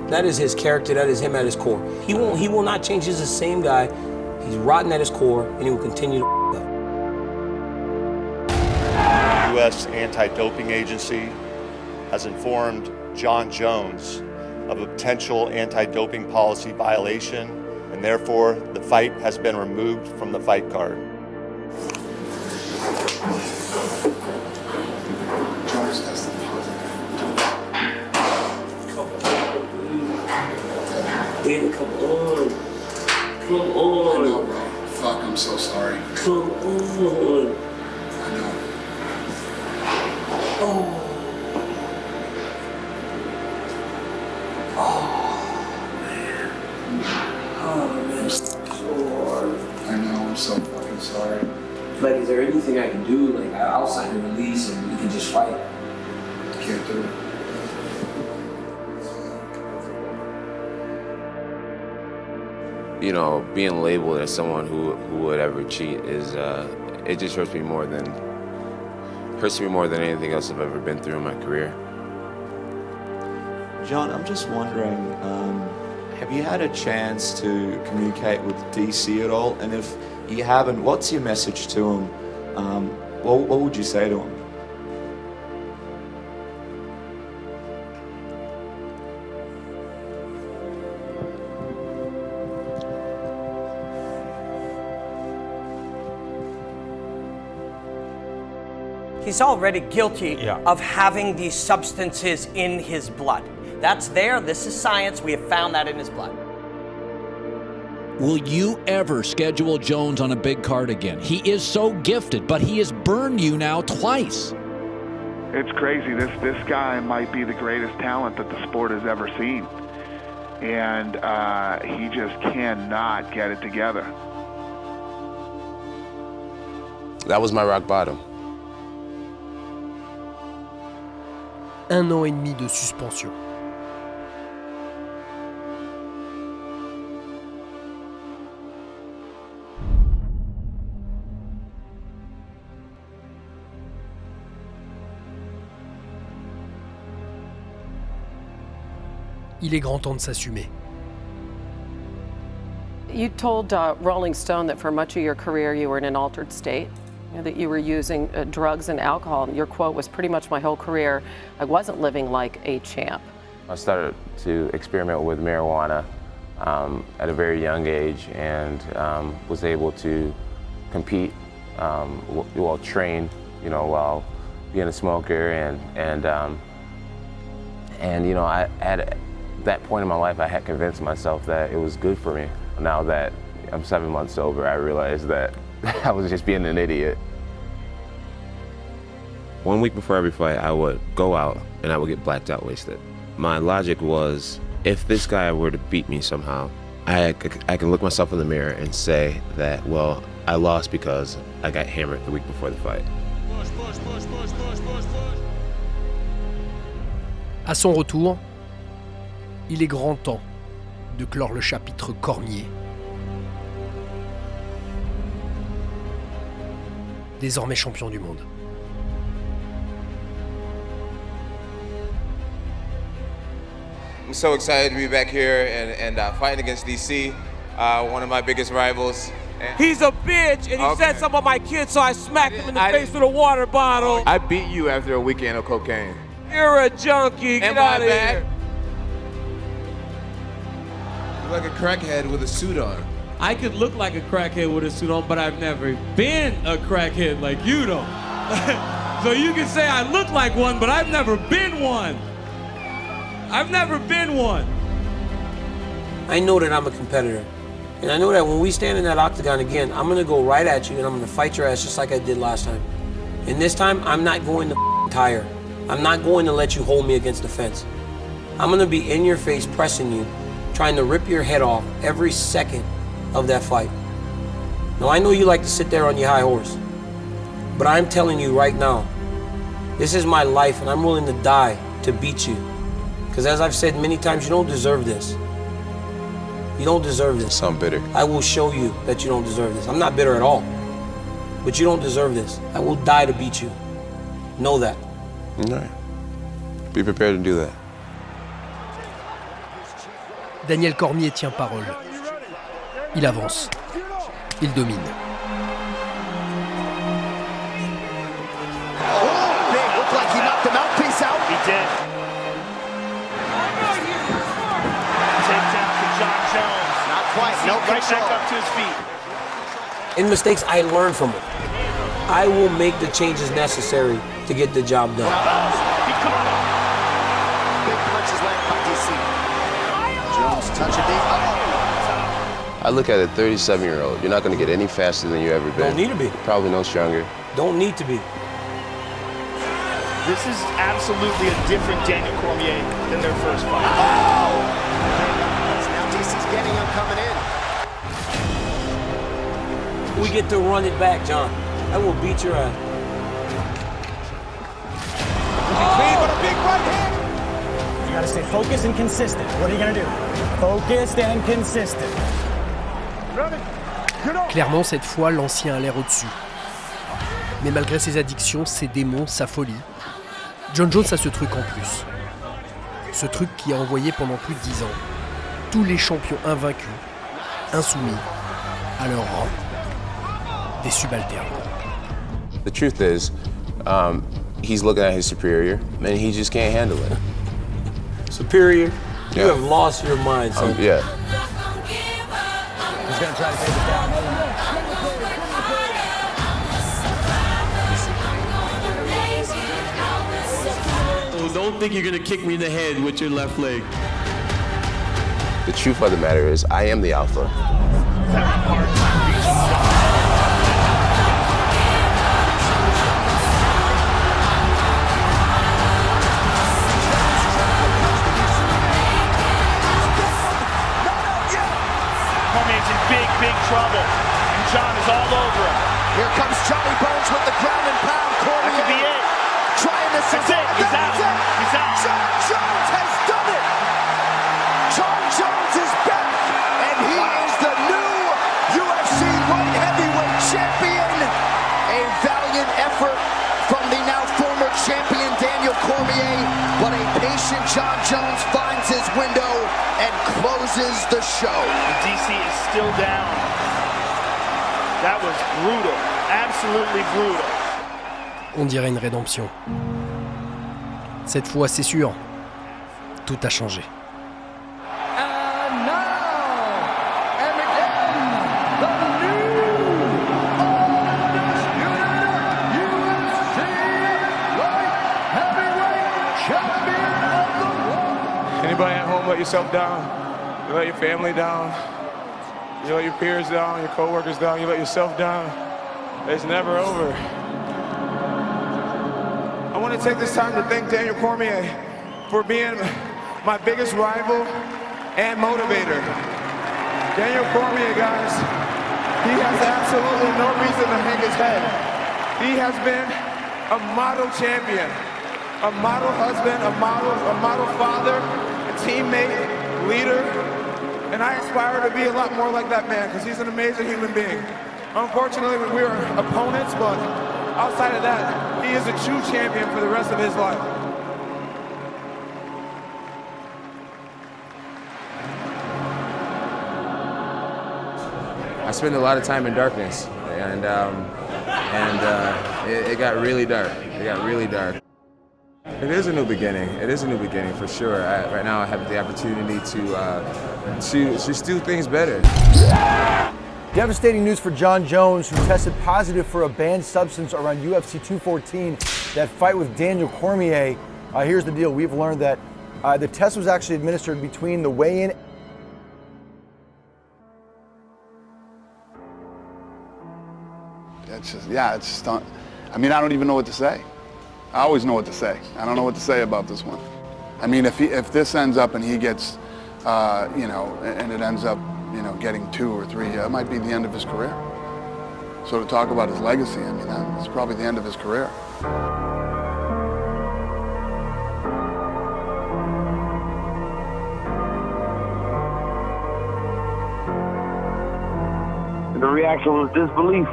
That is his character, that is him at his core. He will not change. He's the same guy. He's rotten at his core and he will continue to up. The U.S. Anti-Doping Agency has informed Jon Jones of a potential anti-doping policy violation, and therefore the fight has been removed from the fight card. Jones tested positive. I know, I'm so fucking sorry. Like, is there anything I can do? Like, I'll sign a release and we can just fight. Can't do it. You know, being labeled as someone who would ever cheat is, it just hurts me more than anything else I've ever been through in my career. John, I'm just wondering, have you had a chance to communicate with DC at all? And if you haven't, what's your message to him? What would you say to him? He's already guilty of having these substances in his blood. That's there, this is science, we have found that in his blood. Will you ever schedule Jones on a big card again? He is so gifted, but he has burned you now twice. It's crazy. This guy might be the greatest talent that the sport has ever seen. And he just cannot get it together. That was my rock bottom. 1 an et demi de suspension. Il est grand temps de s'assumer. You told Rolling Stone that for much of your career you were in an altered state, that you were using drugs and alcohol. Your quote was, pretty much my whole career, I wasn't living like a champ. I started to experiment with marijuana at a very young age and was able to compete, train, while being a smoker and at that point in my life, I had convinced myself that it was good for me. Now that I'm 7 months sober, I realized that I was just being an idiot. 1 week before every fight, I would go out and I would get blacked out wasted. My logic was, if this guy were to beat me somehow, I can look myself in the mirror and say that, well, I lost because I got hammered the week before the fight. À son retour, il est grand temps de clore le chapitre Cormier. Désormais champion du monde. I'm so excited to be back here and fighting against DC, one of my biggest rivals. He's a bitch, and he said something about my kids, so I smacked him in the face with a water bottle. I beat you after a weekend of cocaine. You're a junkie. Get out of here. You're like a crackhead with a suit on. I could look like a crackhead with a suit on, but I've never been a crackhead like you don't. So you can say I look like one, but I've never been one. I've never been one. I know that I'm a competitor. And I know that when we stand in that octagon again, I'm gonna go right at you and I'm gonna fight your ass just like I did last time. And this time, I'm not going to tire. I'm not going to let you hold me against the fence. I'm gonna be in your face pressing you, trying to rip your head off every second of that fight. Now I know you like to sit there on your high horse, but I'm telling you right now, this is my life and I'm willing to die to beat you. Because as I've said many times, you don't deserve this. You don't deserve this. I'm bitter. I will show you that you don't deserve this. I'm not bitter at all, but you don't deserve this. I will die to beat you. Know that. All right. Be prepared to do that. Daniel Cormier tient parole. Il avance. Il domine. Oh, big. Looked like he knocked the mouthpiece out. He did. Takedown for Jon Jones. Not quite. No, right back up to his feet. In mistakes, I learn from them. I will make the changes necessary to get the job done. Big punches landed by DC. Jones touching the... I look at a 37-year-old. You're not going to get any faster than you ever been. Don't need to be. Probably no stronger. Don't need to be. This is absolutely a different Daniel Cormier than their first fight. Oh! Now DC's getting him coming in. We get to run it back, John. I will beat your ass. Clean, but a big right hand. You gotta stay focused and consistent. What are you gonna do? Focused and consistent. Clairement, cette fois, l'ancien a l'air au-dessus. Mais malgré ses addictions, ses démons, sa folie, Jon Jones a ce truc en plus. Ce truc qui a envoyé pendant plus de 10 ans tous les champions invaincus, insoumis, à leur rang. Des subalternes. The truth is, he's looking at his superior, and he just can't handle it. Superior? Yeah. You have lost your mind, son. Yeah. He's gonna try to take it down. Oh, don't think you're gonna kick me in the head with your left leg. The truth of the matter is, I am the alpha. Cormier's in big trouble. And John is all over him. Here comes Johnny Bones with the ground and pound. Cormier. That could be it. Trying to survive. He's out. He's out. Jon Jones has done it. Jon Jones is back. And he is the new UFC light heavyweight champion. A valiant effort from the now former champion Daniel Cormier. But a patient Jon Jones finds his window and closes the show. DC is still down. That was brutal. Absolutely brutal. On dirait une rédemption. Cette fois, c'est sûr, tout a changé. Anybody at home let yourself down? You let your family down? You let your peers down, your coworkers down, you let yourself down? It's never over. I want to take this time to thank Daniel Cormier for being my biggest rival and motivator. Daniel Cormier, guys, he has absolutely no reason to hang his head. He has been a model champion, a model husband, a model father, a teammate, leader, and I aspire to be a lot more like that man because he's an amazing human being. Unfortunately, we are opponents, but outside of that, he is a true champion for the rest of his life. I spent a lot of time in darkness, and it got really dark. It got really dark. It is a new beginning. It is a new beginning for sure. Right now, I have the opportunity to just do things better. Devastating news for Jon Jones, who tested positive for a banned substance around UFC 214, that fight with Daniel Cormier. Here's the deal. We've learned that the test was actually administered between the weigh-in. It's just, I mean, I don't even know what to say. I always know what to say. I don't know what to say about this one. I mean, if this ends up and he gets, and it ends up, getting 2 or 3, it might be the end of his career. So to talk about his legacy, I mean, that's probably the end of his career. The reaction was disbelief.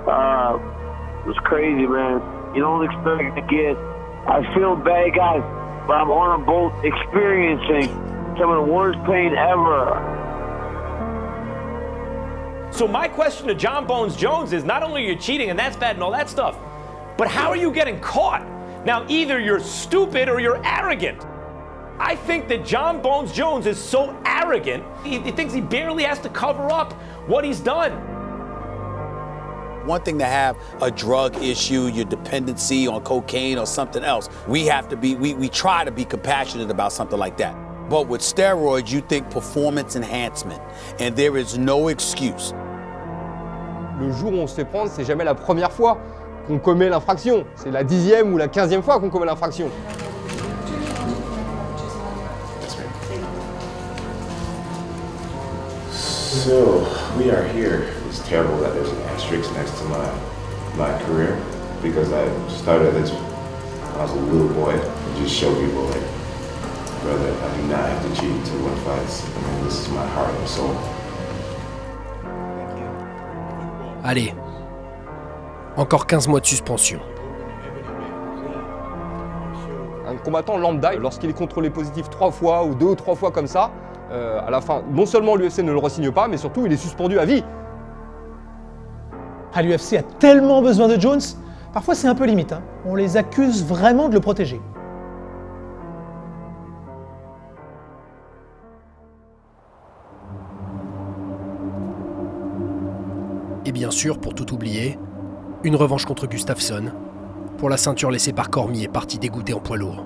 It was crazy, man. You don't expect to get. I feel bad, guys, but I'm on a boat experiencing some of the worst pain ever. So my question to Jon Bones Jones is, not only are you cheating and that's bad and all that stuff, but how are you getting caught? Now, either you're stupid or you're arrogant. I think that Jon Bones Jones is so arrogant, he thinks he barely has to cover up what he's done. One thing to have a drug issue, your dependency on cocaine or something else. We have to be, we try to be compassionate about something like that. But with steroids, you think performance enhancement, and there is no excuse. Le jour où on se fait prendre, c'est jamais la première fois. qu'on commet l'infraction. C'est la 10e ou la 15e fois qu'on commet l'infraction. So we are here. It's terrible that there's an asterisk next to my career because I started this when I was a little boy and just show people like, brother, I do not have to cheat to win fights. I mean, this is my heart and soul. Allez, encore 15 mois de suspension. Un combattant lambda, lorsqu'il est contrôlé positif 3 fois ou 2 ou 3 fois comme ça, à la fin, non seulement l'UFC ne le re-signe pas, mais surtout il est suspendu à vie. Ah, l'UFC a tellement besoin de Jones, parfois c'est un peu limite. Hein. On les accuse vraiment de le protéger. Et bien sûr, pour tout oublier, une revanche contre Gustafsson, pour la ceinture laissée par Cormier, parti dégoûté en poids lourd.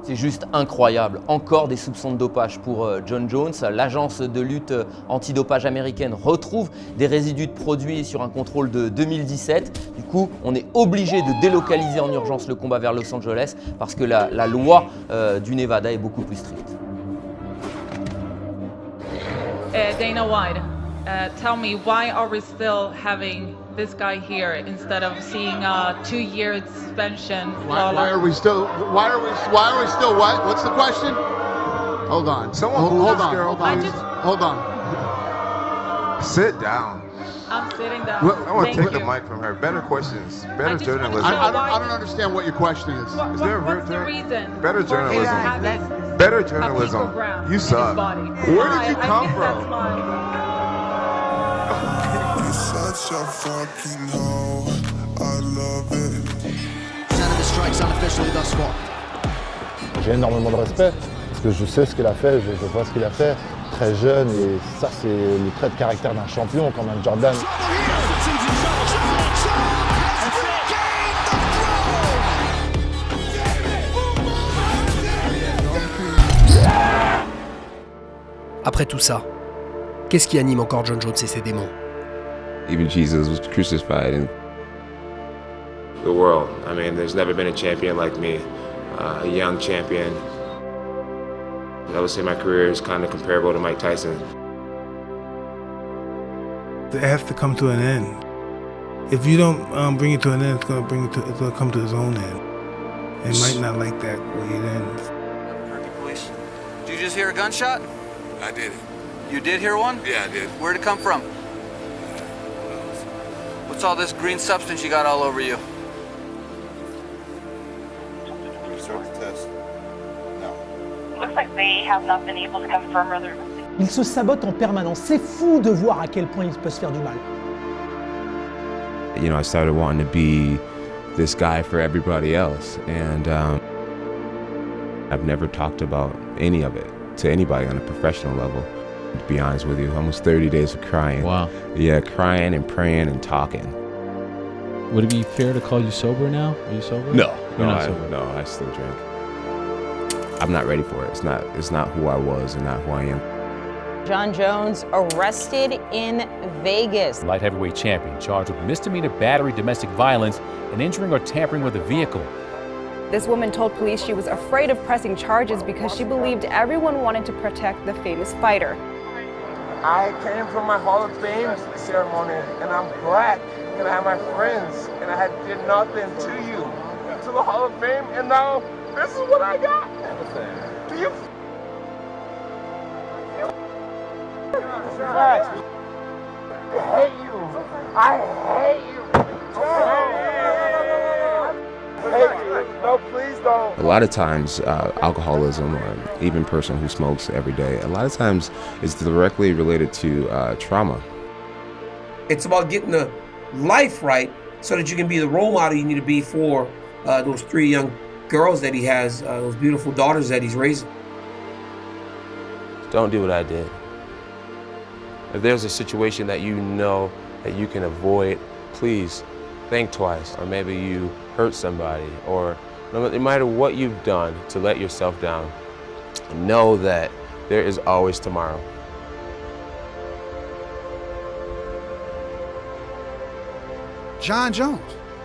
C'est juste incroyable. Encore des soupçons de dopage pour Jon Jones. L'agence de lutte antidopage américaine retrouve des résidus de produits sur un contrôle de 2017. Du coup, on est obligé de délocaliser en urgence le combat vers Los Angeles parce que la loi du Nevada est beaucoup plus stricte. Dana White, tell me, why are we still having this guy here instead of seeing a 2-year suspension? Why are we still what? What's the question? Hold on. Hold on. Sit down. I'm sitting down. I want to take the mic from her. Better questions. Better journalism. I don't understand what your question is. What's the reason? Better journalism. Better journalism. You suck. Where did you come from? Such a fucking hoe, I love it. Senator strikes unofficially thus far. J'ai énormément de respect parce que je sais ce qu'il a fait, je vois ce qu'il a fait, très jeune, et ça c'est le trait de caractère d'un champion comme un Jordan. Après tout ça, qu'est-ce qui anime encore Jon Jones et ses démons? Even Jesus was crucified in the world. I mean, there's never been a champion like me, a young champion. I would say my career is kind of comparable to Mike Tyson. It has to come to an end. If you don't bring it to an end, it's going to come to its own end. It might not like that way it ends. Police. Did you just hear a gunshot? I did it. You did hear one? Yeah, I did. Where'd it come from? What's all this green substance you got all over you? Test. No. Looks like they have not been able to confirm whether. Il se sabote en permanence. C'est fou de voir à quel point il peut se faire du mal. You know, I started wanting to be this guy for everybody else, and I've never talked about any of it to anybody on a professional level. To be honest with you, almost 30 days of crying. Wow. Yeah, crying and praying and talking. Would it be fair to call you sober now? Are you sober? No, You're not sober. No, I still drink. I'm not ready for it. It's not who I was and not who I am. Jon Jones arrested in Vegas. Light heavyweight champion charged with misdemeanor battery, domestic violence, and injuring or tampering with a vehicle. This woman told police she was afraid of pressing charges because she believed everyone wanted to protect the famous fighter. I came from my Hall of Fame ceremony, and I'm black, and I have my friends, and I did nothing to you. To the Hall of Fame, and now this is what I got. Do you? I hate you. I hate you. No, please don't. A lot of times, alcoholism or even a person who smokes every day, a lot of times is directly related to trauma. It's about getting the life right so that you can be the role model you need to be for those 3 young girls that he has, those beautiful daughters that he's raising. Don't do what I did. If there's a situation that you know that you can avoid, please think twice. Or maybe you hurt somebody, or no matter what you've done to let yourself down, know that there is always tomorrow. Jon Jones.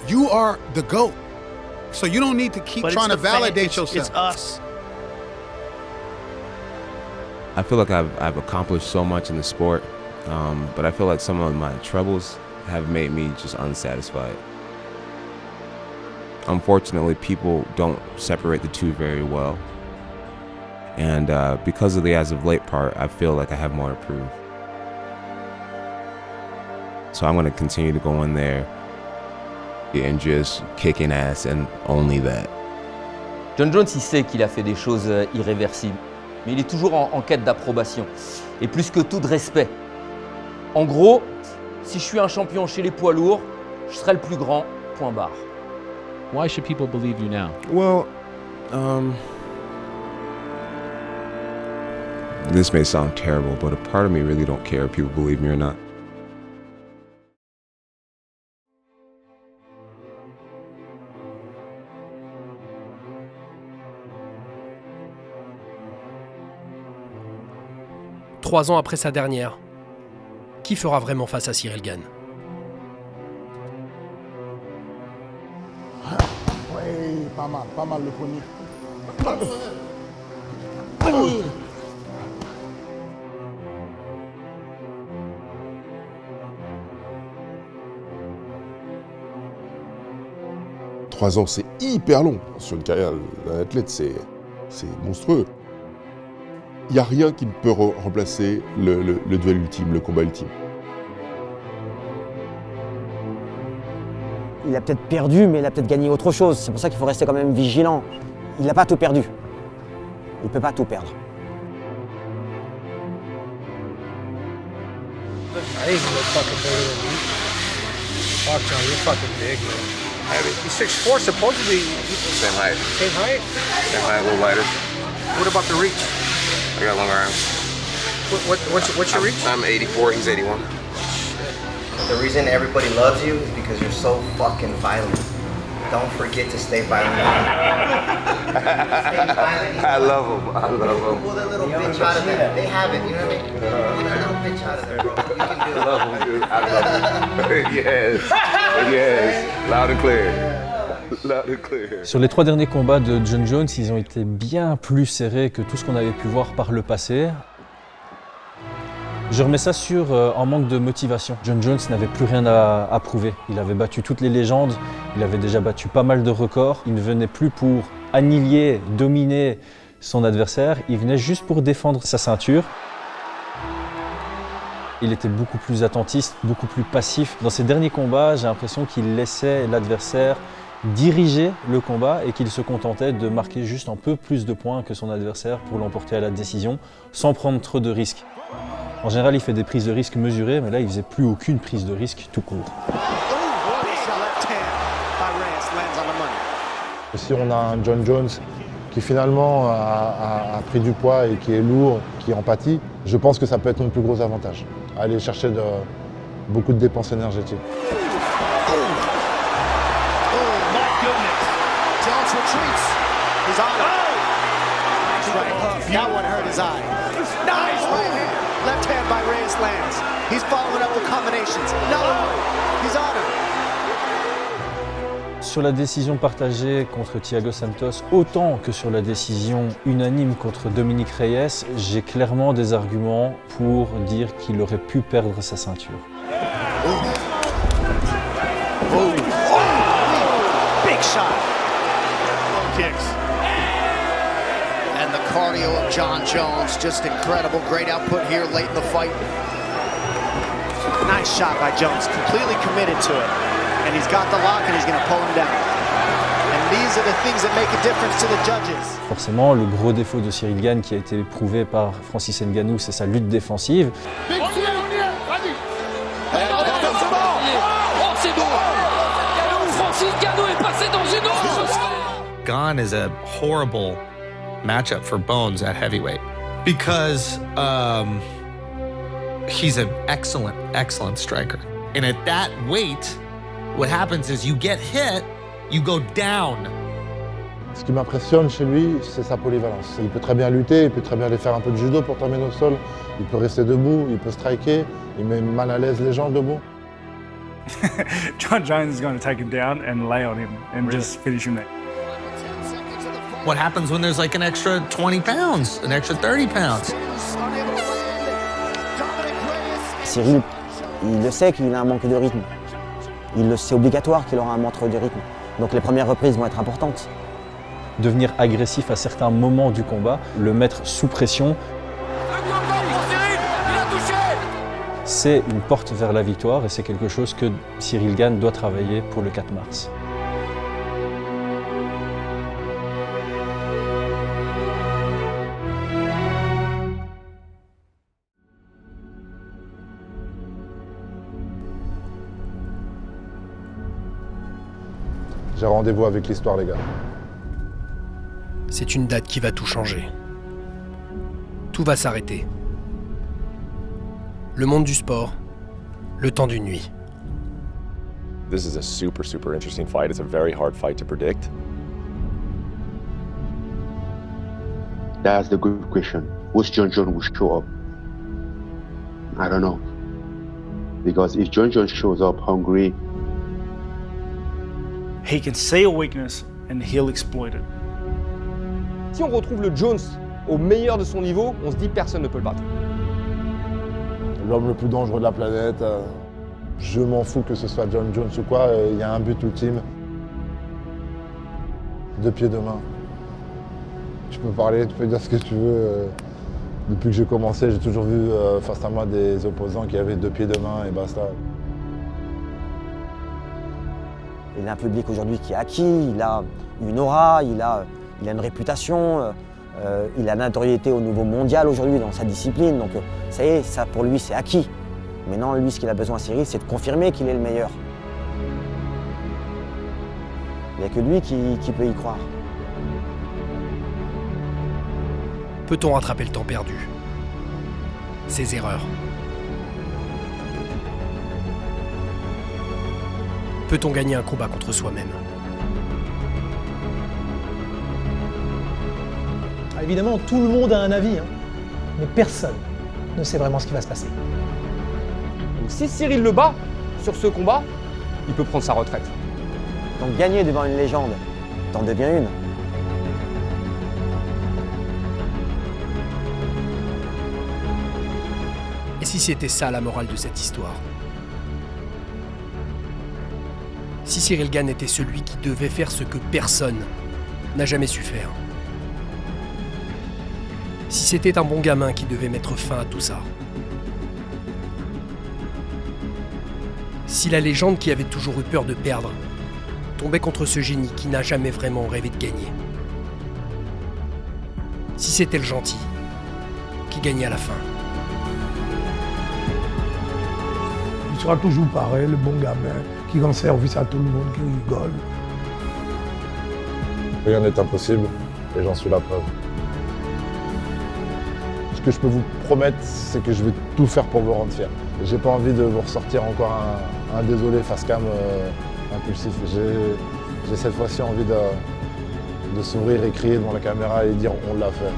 You are the GOAT. So you don't need to keep trying to validate yourself. It's us. I feel like I've accomplished so much in the sport, but I feel like some of my troubles have made me just unsatisfied. Unfortunately, people don't separate the two very well. And because of the as of late part, I feel like I have more to prove. So I'm going to continue to go in there and just kicking ass and only that. Jon Jones, il sait qu'il a fait des choses irréversibles, mais il est toujours en quête d'approbation, et plus que tout de respect. En gros, si je suis un champion chez les poids lourds, je serai le plus grand, point barre. Why should people believe you now? Well, this may sound terrible, but a part of me really don't care if people believe me or not. Trois ans après sa dernière, qui fera vraiment face à Ciryl Gane? Oui, pas mal le premier. Trois ans, c'est hyper long. Sur une carrière d'un athlète, c'est monstrueux. Il n'y a rien qui ne peut remplacer le duel ultime, le combat ultime. Il a peut-être perdu, mais il a peut-être gagné autre chose. C'est pour ça qu'il faut rester quand même vigilant. Il n'a pas tout perdu. Il ne peut pas tout perdre. I ain't no fucking bigger than you. Fuck, John, you're fucking big, man. Heavy. He's 6'4", supposedly. Same height. Same height? Same height, a little lighter. What about the reach? I got longer arms. What's your reach? I'm 84, he's 81. The reason everybody loves you is because you're so fucking violent. Don't forget to stay violent. I love him. I love him. Pull that little bitch out of there. They have it, you know what I mean? Pull that little bitch out of there, bro. You can do it. I love him, dude. I love him. Yes. Yes. Loud and clear. Loud and clear. Sur les trois derniers combats de Jon Jones, ils ont été bien plus serrés que tout ce qu'on avait pu voir par le passé. Je remets ça sur en manque de motivation. Jon Jones n'avait plus rien à prouver. Il avait battu toutes les légendes, il avait déjà battu pas mal de records. Il ne venait plus pour annihiler, dominer son adversaire, il venait juste pour défendre sa ceinture. Il était beaucoup plus attentiste, beaucoup plus passif. Dans ses derniers combats, j'ai l'impression qu'il laissait l'adversaire diriger le combat et qu'il se contentait de marquer juste un peu plus de points que son adversaire pour l'emporter à la décision, sans prendre trop de risques. En général, il fait des prises de risque mesurées, mais là, il faisait plus aucune prise de risque tout court. Si on a un Jon Jones qui finalement a pris du poids et qui est lourd, qui empathie, je pense que ça peut être notre plus gros avantage. Aller chercher beaucoup de dépenses énergétiques. That one hurt his eye. Nice right hand. Left hand by Reyes lands. He's following up the combinations. Another one. He's on him. Sur la décision partagée contre Thiago Santos, autant que sur la décision unanime contre Dominique Reyes, j'ai clairement des arguments pour dire qu'il aurait pu perdre sa ceinture. Big shot. Kicks. And the cardio of Jon Jones, just incredible. Great output here late in the fight. Nice shot by Jones, completely committed to it. And he's got the lock and he's going to pull him down. And these are the things that make a difference to the judges. Forcément, le gros défaut de Ciryl Gane qui a été prouvé par Francis Ngannou, c'est sa lutte défensive. Oh, c'est beau. Francis Ngannou est passé dans une autre. Gane is a horrible matchup for Bones at heavyweight because he's an excellent striker. And at that weight, what happens is you get hit, you go down. Ce qui m'impressionne chez lui, c'est sa polyvalence. Il peut très bien lutter, il peut très bien aller faire un peu de judo pour terminer au sol, il peut rester debout, il peut striker, il met mal à l'aise les gens debout. Jon Jones is going to take him down and lay on him and just finish him there. What happens when there's like an extra 20 pounds, an extra 30 pounds? Ciryl, il le sait qu'il a un manque de rythme. C'est obligatoire qu'il aura un manque de rythme. Donc les premières reprises vont être importantes. Devenir agressif à certains moments du combat, le mettre sous pression, c'est une porte vers la victoire et c'est quelque chose que Ciryl Gane doit travailler pour le 4 mars. J'ai rendez-vous avec l'histoire, les gars. C'est une date qui va tout changer. Tout va s'arrêter. Le monde du sport, le temps d'une nuit. This is a super interesting fight. It's a very hard fight to predict. That's the good question. Which Jon Jones will show up? I don't know. Because if Jon Jones shows up hungry, He can see a weakness and he'll exploit it. Si on retrouve le Jones au meilleur de son niveau, on se dit personne ne peut le battre. L'homme le plus dangereux de la planète. Je m'en fous que ce soit Jon Jones ou quoi, il y a un but ultime. 2 pieds, 2 mains. Tu peux parler, tu peux dire ce que tu veux. Depuis que j'ai commencé, j'ai toujours vu face à moi des opposants qui avaient 2 pieds, 2 mains et basta. Il a un public aujourd'hui qui est acquis, il a une aura, il a une réputation, il a une notoriété au niveau mondial aujourd'hui dans sa discipline. Donc ça y est, ça pour lui c'est acquis. Maintenant, lui, ce qu'il a besoin à Ciryl, c'est de confirmer qu'il est le meilleur. Il n'y a que lui qui peut y croire. Peut-on rattraper le temps perdu? Ses erreurs? Peut-on gagner un combat contre soi-même? Évidemment, tout le monde a un avis, hein, mais personne ne sait vraiment ce qui va se passer. Donc si Ciryl le bat sur ce combat, il peut prendre sa retraite. Donc gagner devant une légende, t'en deviens une. Et si c'était ça la morale de cette histoire? Si Ciryl Gane était celui qui devait faire ce que personne n'a jamais su faire. Si c'était un bon gamin qui devait mettre fin à tout ça. Si la légende qui avait toujours eu peur de perdre tombait contre ce génie qui n'a jamais vraiment rêvé de gagner. Si c'était le gentil qui gagnait à la fin. Il sera toujours pareil, le bon gamin, qui rend service à tout le monde, qui rigole. Rien n'est impossible, et j'en suis la preuve. Ce que je peux vous promettre, c'est que je vais tout faire pour vous rendre fiers. J'ai pas envie de vous ressortir encore un désolé face cam impulsif. J'ai cette fois-ci envie de sourire et crier devant la caméra et dire on l'a fait.